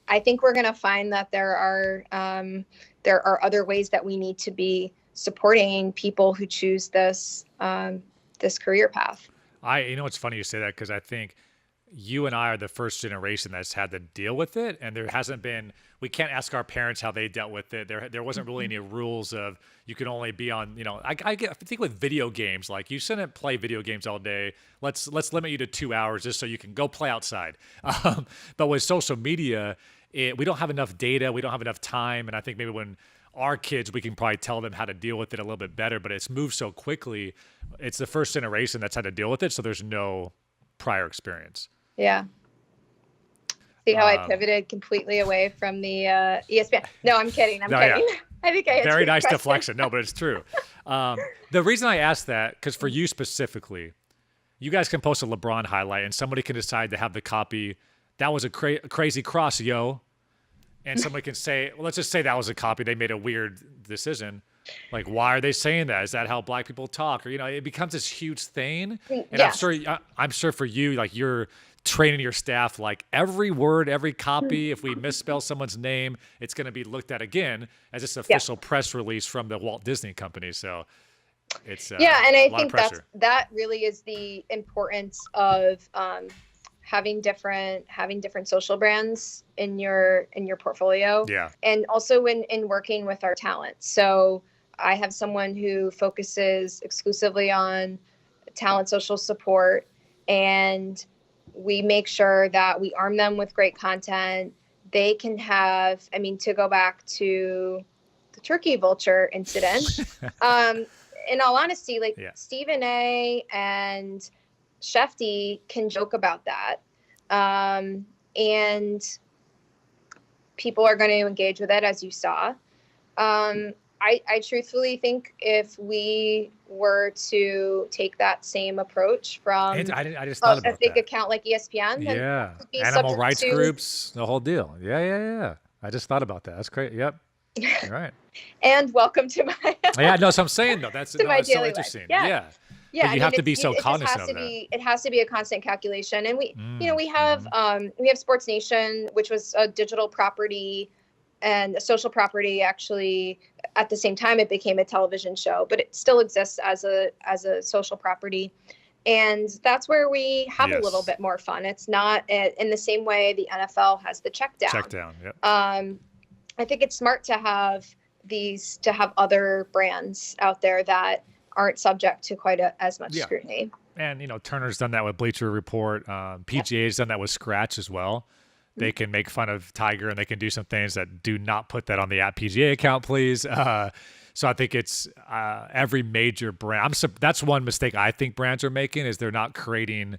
I think we're going to find that there are other ways that we need to be supporting people who choose this career path. It's funny you say that, because I think you and I are the first generation that's had to deal with it, and there hasn't been. We can't ask our parents how they dealt with it. There wasn't really any rules of you can only be on. I think with video games, like you shouldn't play video games all day. Let's limit you to 2 hours just so you can go play outside. But with social media, we don't have enough data. We don't have enough time, and I think maybe when our kids, we can probably tell them how to deal with it a little bit better. But it's moved so quickly. It's the first generation that's had to deal with it, so there's no prior experience. Yeah. See how I pivoted completely away from the ESPN? No, I'm kidding. I'm kidding. Yeah. I think I very nice deflection. No, but it's true. The reason I asked that, because for you specifically, you guys can post a LeBron highlight, and somebody can decide to have the copy. That was a crazy cross, yo. And somebody can say, well, let's just say that was a copy. They made a weird decision. Like, why are they saying that? Is that how black people talk? Or, it becomes this huge thing. And yes. I'm sure for you, like, you're training your staff, like every word, every copy, if we misspell someone's name, it's going to be looked at again as this official press release from the Walt Disney Company. So it's and I think that really is the importance of having different social brands in your portfolio. Yeah. And also in working with our talent. So I have someone who focuses exclusively on talent social support, and we make sure that we arm them with great content. They can have, to go back to the turkey vulture incident, in all honesty, Stephen A. and Shefty can joke about that. And people are going to engage with it, as you saw. I truthfully think if we were to take that same approach from I just thought about a big account like ESPN, then animal rights groups, the whole deal. Yeah. I just thought about that. That's great. Yep. You're right. And welcome to my so I'm saying though, that's so interesting. Yeah. Yeah, but you have to be so cognizant of that. It has to be a constant calculation, and we have Sports Nation, which was a digital property and a social property. Actually, at the same time, it became a television show, but it still exists as a social property, and that's where we have a little bit more fun. It's not in the same way the NFL has the check down. Yep. I think it's smart to have to have other brands out there that aren't subject to quite as much scrutiny. And, Turner's done that with Bleacher Report. PGA's done that with Scratch as well. They can make fun of Tiger, and they can do some things that do not put that on the @PGA account, please. So I think it's every major brand. That's one mistake I think brands are making, is they're not creating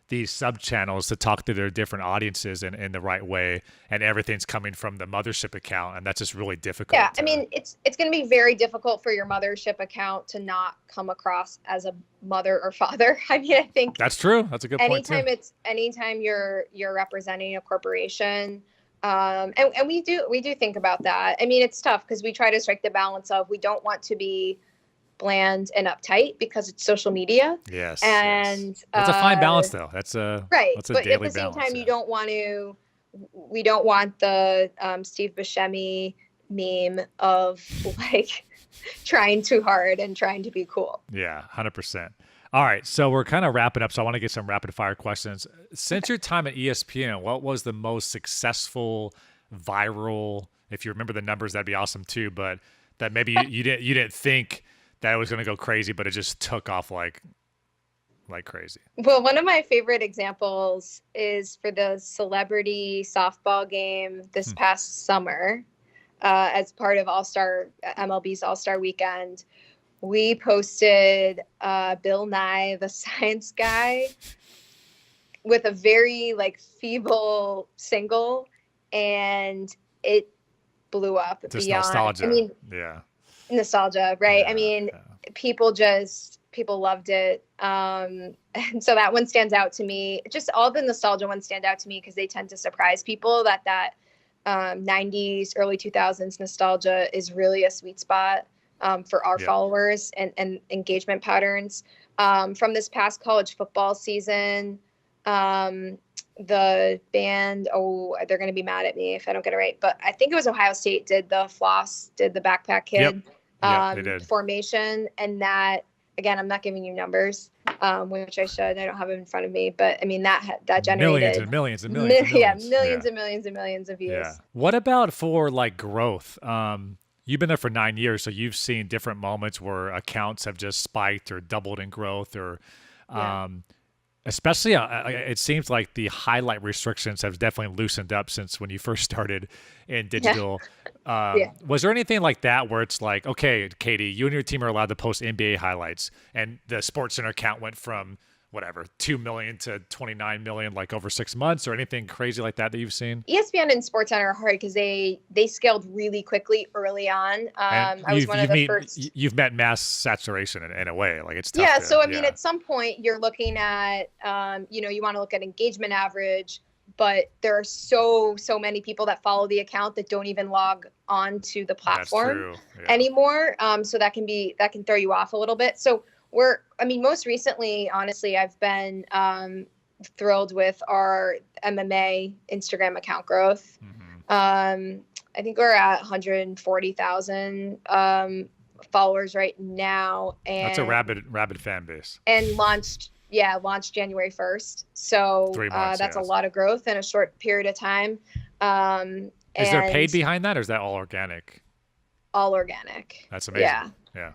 these sub-channels to talk to their different audiences in the right way, and everything's coming from the mothership account, and that's just really difficult. Yeah, I mean, it's going to be very difficult for your mothership account to not come across as a mother or father. I mean, I think that's true. That's a good point too. Anytime you're representing a corporation, and we do think about that. I mean, it's tough because we try to strike the balance of, we don't want to be bland and uptight because it's social media. Yes. And it's a fine balance though. That's a but daily at the same balance, time, we don't want the Steve Buscemi meme of like trying too hard and trying to be cool. Yeah, 100%. All right, so we're kind of wrapping up, so I want to get some rapid fire questions. Since your time at ESPN, what was the most successful viral, if you remember the numbers, that'd be awesome too, but that maybe you didn't think that it was going to go crazy, but it just took off like crazy? Well, one of my favorite examples is for the celebrity softball game this past summer, as part of MLB's All-Star Weekend. We posted Bill Nye, the Science Guy, with a very feeble single, and it blew up. Just beyond nostalgia. I mean, nostalgia, right? Yeah, I mean, people loved it. And so that one stands out to me. Just all the nostalgia ones stand out to me because they tend to surprise people. That 90s, early 2000s nostalgia is really a sweet spot for our followers and engagement patterns. From this past college football season, the band, they're going to be mad at me if I don't get it right, but I think it was Ohio State did the Backpack Kid they did. formation. And that, again, I'm not giving you numbers, which I should. I don't have it in front of me, but I mean, that generated millions and millions and millions of views. Yeah. What about for growth? You've been there for 9 years, so you've seen different moments where accounts have just spiked or doubled in growth, or especially it seems like the highlight restrictions have definitely loosened up since when you first started in digital. Was there anything like that where it's like, okay, Katie, you and your team are allowed to post NBA highlights, and the SportsCenter account went from 2 million to 29 million over 6 months, or anything crazy like that you've seen? ESPN and SportsCenter are hard because they scaled really quickly early on. I was one of the first. You've met mass saturation in a way, it's tough. Yeah. So I mean, at some point you're looking at, you want to look at engagement average, but there are so many people that follow the account that don't even log on to the platform anymore. So that can throw you off a little bit. So most recently, honestly, I've been thrilled with our MMA Instagram account growth. I think we're at 140,000 followers right now, and that's a rabid fan base. And launched January 1st. So 3 months, that's a lot of growth in a short period of time. Is there paid behind that, or is that all organic? All organic. That's amazing. Yeah.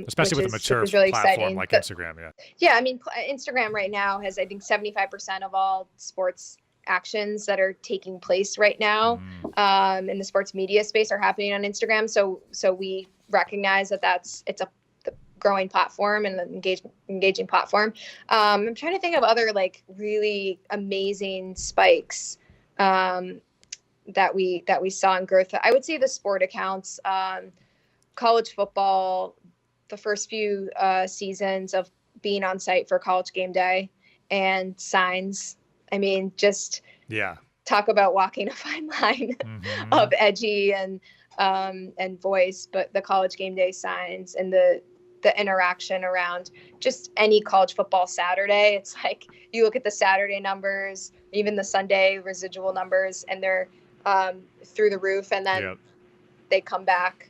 Especially with a mature really platform exciting. like Instagram. I mean, Instagram right now has, I think, 75% of all sports actions that are taking place right now in the sports media space are happening on Instagram. So we recognize that it's a growing platform and an engaging platform. I'm trying to think of other really amazing spikes that we saw in growth. I would say the sport accounts. College football, the first few seasons of being on site for College Game Day and signs. I mean, just talk about walking a fine line of edgy and voice, but the College Game Day signs and the interaction around just any college football Saturday. It's like you look at the Saturday numbers, even the Sunday residual numbers, and they're through the roof, and then they come back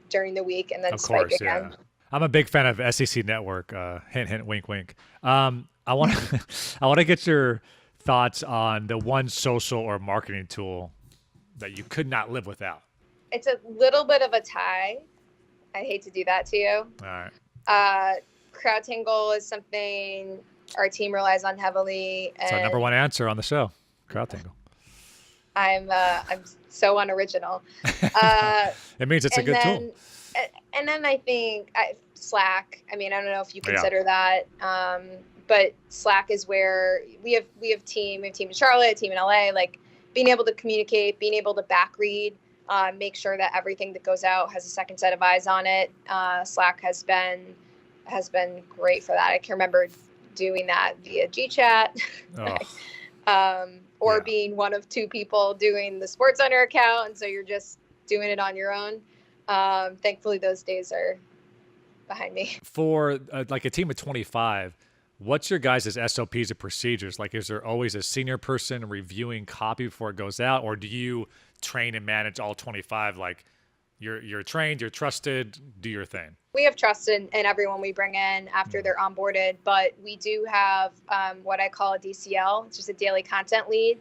during the week and then spike again. Yeah. I'm a big fan of SEC Network. Hint, hint, wink, wink. I want to get your thoughts on the one social or marketing tool that you could not live without. it's a little bit of a tie. I hate to do that to you. All right. Crowd tangle is something our team relies on heavily. It's our number one answer on the show. Crowd tangle. I'm so unoriginal. It means it's a good tool. And then I think Slack. I mean, I don't know if you consider that, but Slack is where we have a team in Charlotte, a team in LA. Like being able to communicate, being able to back read, make sure that everything that goes out has a second set of eyes on it. Slack has been great for that. I can remember doing that via GChat. Or being one of two people doing the SportsCenter account, and so you're just doing it on your own. Thankfully, those days are behind me. For like a team of 25, what's your guys' SOPs and procedures? Like, is there always a senior person reviewing copy before it goes out, or do you train and manage all 25? Like, you're trained, you're trusted, do your thing. We have trust in everyone we bring in after they're onboarded, but we do have what I call a DCL, it's just a daily content lead,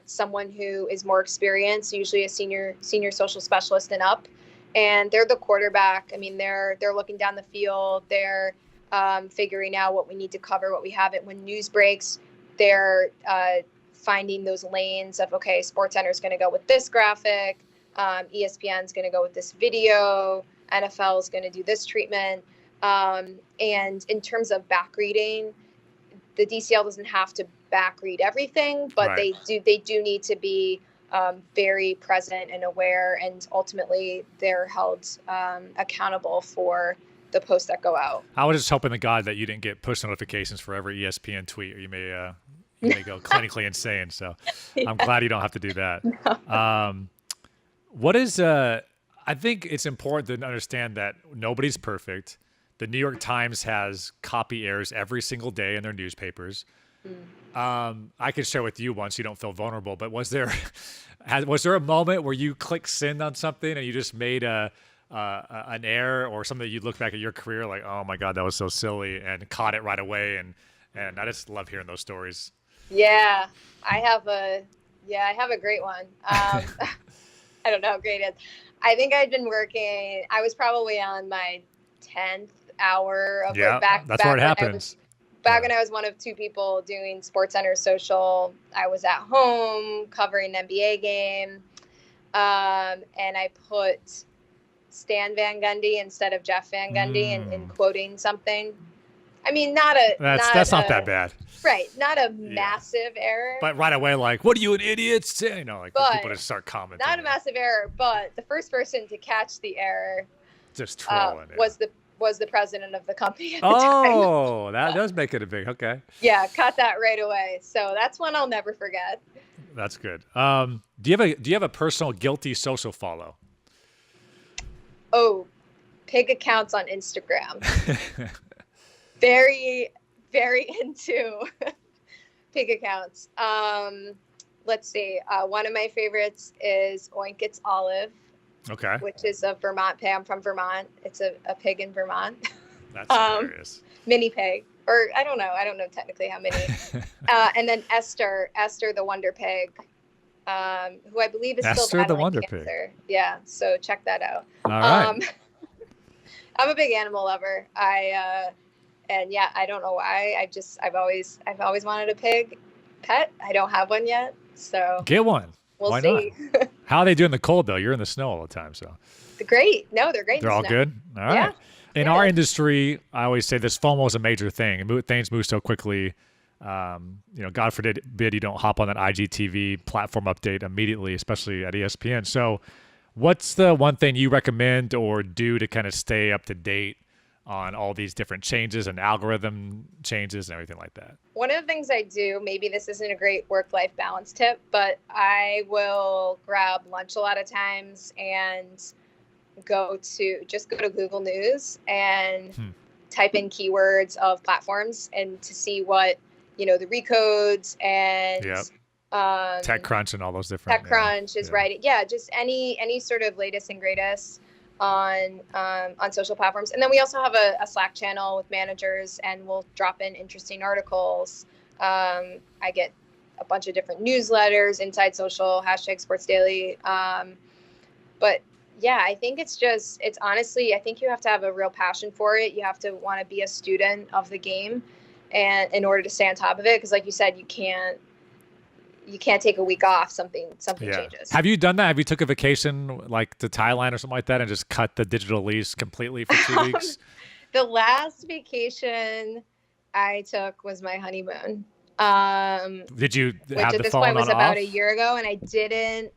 someone who is more experienced, usually a senior social specialist and up, and they're the quarterback. I mean, they're looking down the field, they're figuring out what we need to cover, what we haven't. When news breaks, they're finding those lanes of, okay, SportsCenter is going to go with this graphic, ESPN is going to go with this video, NFL is going to do this treatment. And in terms of back reading, the DCL doesn't have to back read everything, but they do need to be very present and aware, and ultimately they're held accountable for the posts that go out. I was just hoping to God that you didn't get push notifications for every ESPN tweet, or you may go clinically insane. So I'm glad you don't have to do that. No. What is I think it's important to understand that nobody's perfect. The New York Times has copy errors every single day in their newspapers. I could share with you once, you don't feel vulnerable, but was there a moment where you clicked send on something and you just made an error, or something that you look back at your career like, oh my God, that was so silly, and caught it right away? And I just love hearing those stories. Yeah, I have a great one. I don't know how great it is. I think I was probably on my 10th hour of that's where it happens. When I was one of two people doing SportsCenter Social, I was at home covering an NBA game, and I put Stan Van Gundy instead of Jeff Van Gundy in quoting something. I mean, that's not that bad. Right. Not a massive error. But right away, like, what are you, an idiot? You know, like, people just start commenting. Not a massive error, but the first person to catch the error just trolling was the president of the company at the time. That does make it a big, okay. Yeah, caught that right away. So that's one I'll never forget. That's good. Do you have a personal guilty social follow? Oh, pig accounts on Instagram. Very, very into pig accounts. Let's see. One of my favorites is Oink It's Olive. Okay. Which is a Vermont pig. I'm from Vermont. It's a pig in Vermont. That's hilarious. Mini pig. Or I don't know technically how many. And then Esther the Wonder Pig, who I believe is still battling the Wonder cancer. Pig. Yeah, so check that out. All right. I'm a big animal lover. And yeah, I don't know why. I've always wanted a pig pet. I don't have one yet, so get one. We'll see. Not? How are they doing in the cold though? You're in the snow all the time, so. Great. No, they're great. They're all good. All right. Yeah. In our industry, I always say this FOMO is a major thing. Things move so quickly. God forbid you don't hop on that IGTV platform update immediately, especially at ESPN. So, what's the one thing you recommend or do to kind of stay up to date on all these different changes and algorithm changes and everything like that? One of the things I do, maybe this isn't a great work-life balance tip, but I will grab lunch a lot of times and go to Google News and type in keywords of platforms and to see what, the recodes and TechCrunch and all those different. TechCrunch is right. Yeah, just any sort of latest and greatest on social platforms. And then we also have a Slack channel with managers, and we'll drop in interesting articles. I get a bunch of different newsletters, Inside Social, #SportsDaily. But yeah, I think it's honestly, I think you have to have a real passion for it. You have to want to be a student of the game, and in order to stay on top of it, because like you said, you can't take a week off. Something changes. Have you done that? Have you took a vacation like to Thailand or something like that and just cut the digital leash completely for 2 weeks? The last vacation I took was my honeymoon. Did you which have at the this phone point was on about off? a year ago, and I didn't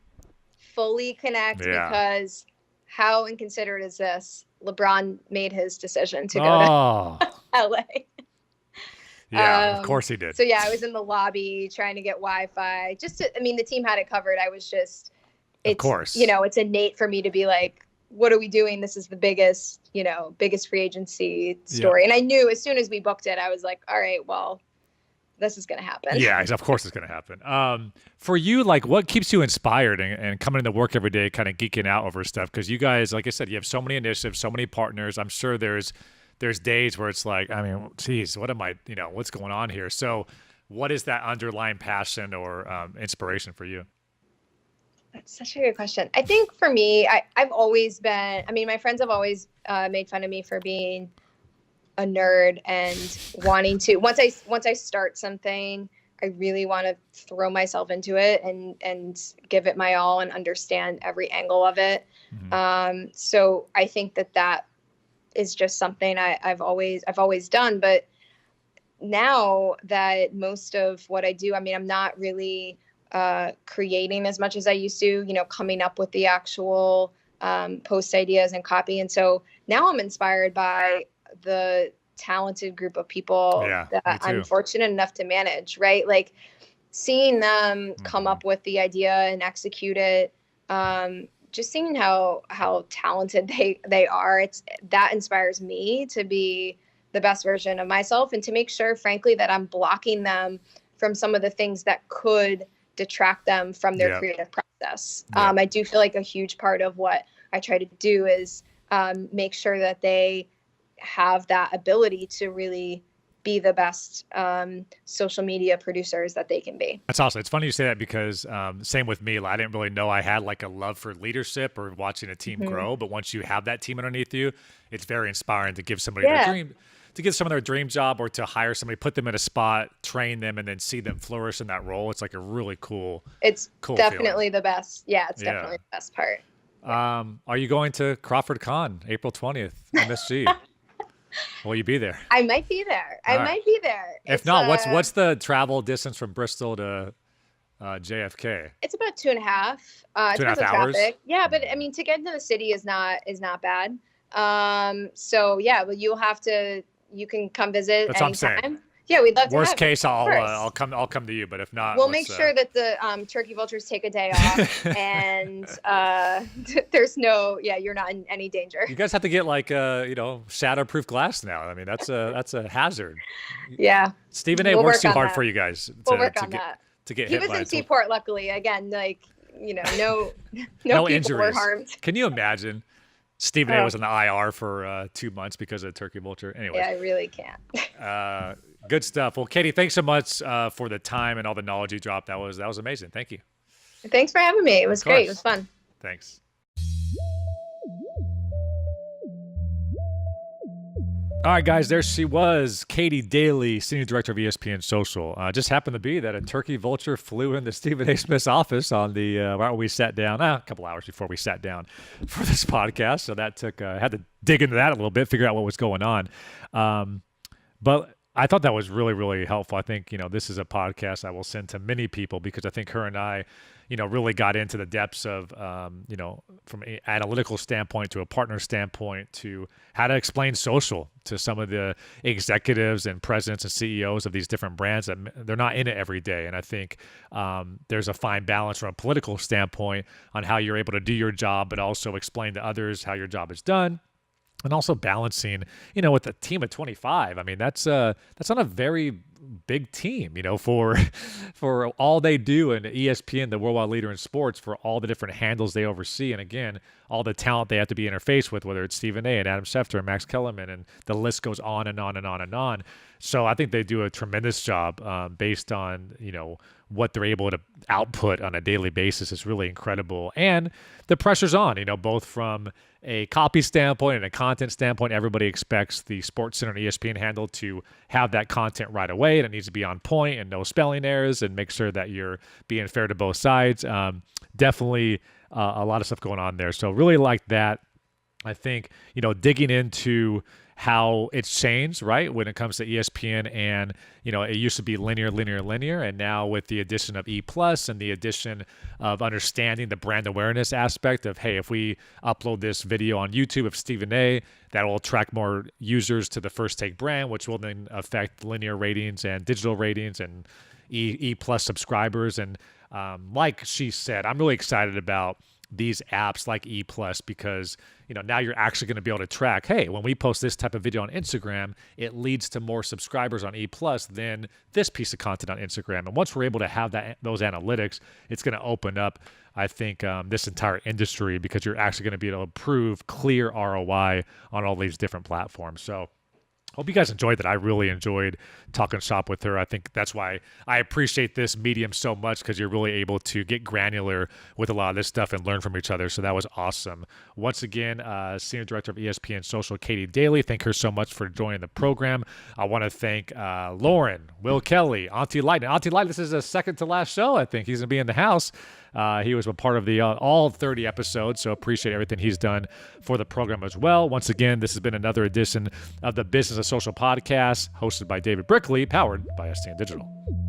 fully connect because how inconsiderate is this? LeBron made his decision to go to LA. Yeah, of course he did. So yeah, I was in the lobby trying to get Wi-Fi. The team had it covered. I was just, of course, it's innate for me to be like, what are we doing? This is the biggest free agency story. And I knew as soon as we booked it, I was like, all right, well, this is going to happen. Yeah, of course it's going to happen. For you, like, what keeps you inspired and coming into work every day, kind of geeking out over stuff? Because you guys, like I said, you have so many initiatives, so many partners. I'm sure there's days where it's like, geez, what's going on here? So what is that underlying passion or inspiration for you? That's such a good question. I think for me, I've always been, my friends have always made fun of me for being a nerd and wanting to, once I start something, I really want to throw myself into it and give it my all and understand every angle of it. Mm-hmm. So I think that is just something I've always done. But now that most of what I do, I'm not really creating as much as I used to, coming up with the actual post ideas and copy. And so now I'm inspired by the talented group of people that I'm fortunate enough to manage, right? Like seeing them come up with the idea and execute it, just seeing how talented they are, that inspires me to be the best version of myself and to make sure, frankly, that I'm blocking them from some of the things that could detract them from their creative process. I do feel like a huge part of what I try to do is make sure that they have that ability to really be the best social media producers that they can be. That's awesome. It's funny you say that because same with me. I didn't really know I had like a love for leadership or watching a team grow. But once you have that team underneath you, it's very inspiring to give somebody their dream, to give someone their dream job or to hire somebody, put them in a spot, train them, and then see them flourish in that role. It's like a really cool. It's definitely feeling. The best. Yeah, it's definitely the best part. Are you going to Crawford Con April 20th, MSG? Will you be there? I might be there. If not, what's the travel distance from Bristol to JFK? It's about 2.5. 2.5 hours. Traffic. Yeah, but to get into the city is not bad. So yeah, but you can come visit. That's anytime. what I'm saying. Yeah, we'd love to. Worst case, I'll come to you, but if not, we'll make sure that the turkey vultures take a day off, and there's you're not in any danger. You guys have to get like shatterproof glass now. That's a hazard. Yeah, Stephen A. works too hard for you guys to get hit. He was in Seaport, luckily. Again, no people injuries were harmed. Can you imagine? Stephen A. was on the IR for 2 months because of turkey vulture. Anyway, yeah, I really can't. Good stuff. Well, Katie, thanks so much for the time and all the knowledge you dropped. That was amazing. Thank you. Thanks for having me. It was great. It was fun. Thanks. All right, guys, there she was, Kaitee Daley, Senior Director of ESPN Social. Just happened to be that a turkey vulture flew into Stephen A. Smith's office on the right when we sat down, a couple hours before we sat down for this podcast. So that took, had to dig into that a little bit, figure out what was going on. But I thought that was really, really helpful. I think, this is a podcast I will send to many people because I think her and I, really got into the depths of, from an analytical standpoint to a partner standpoint to how to explain social to some of the executives and presidents and CEOs of these different brands that they're not in it every day. And I think there's a fine balance from a political standpoint on how you're able to do your job, but also explain to others how your job is done. And also balancing, with a team of 25. That's not a very big team, for all they do in ESPN, the worldwide leader in sports, for all the different handles they oversee. And again, all the talent they have to be interfaced with, whether it's Stephen A. and Adam Schefter and Max Kellerman, and the list goes on and on and on and on. So I think they do a tremendous job based on, what they're able to output on a daily basis is really incredible. And the pressure's on, both from a copy standpoint and a content standpoint. Everybody expects the SportsCenter and ESPN handle to have that content right away, and it needs to be on point and no spelling errors, and make sure that you're being fair to both sides. Definitely a lot of stuff going on there. So really like that. I think, digging into how it's changed, right? When it comes to ESPN, and, it used to be linear. And now with the addition of E+ and the addition of understanding the brand awareness aspect of, hey, if we upload this video on YouTube of Stephen A., that will attract more users to the First Take brand, which will then affect linear ratings and digital ratings and E+ subscribers. And like she said, I'm really excited about these apps like E+ because, now you're actually going to be able to track, hey, when we post this type of video on Instagram, it leads to more subscribers on E+ than this piece of content on Instagram. And once we're able to have those analytics, it's going to open up, I think, this entire industry, because you're actually going to be able to prove clear ROI on all these different platforms. So hope you guys enjoyed that. I really enjoyed talking shop with her. I think that's why I appreciate this medium so much, because you're really able to get granular with a lot of this stuff and learn from each other. So that was awesome. Once again, Senior Director of ESPN Social, Kaitee Daley. Thank her so much for joining the program. I want to thank Lauren, Will Kelly, Auntie Lightning. Auntie Lightning, this is his second to last show, I think. He's going to be in the house. He was a part of the all 30 episodes, so appreciate everything he's done for the program as well. Once again, this has been another edition of the Business of Social podcast, hosted by David Brickley, powered by STN Digital.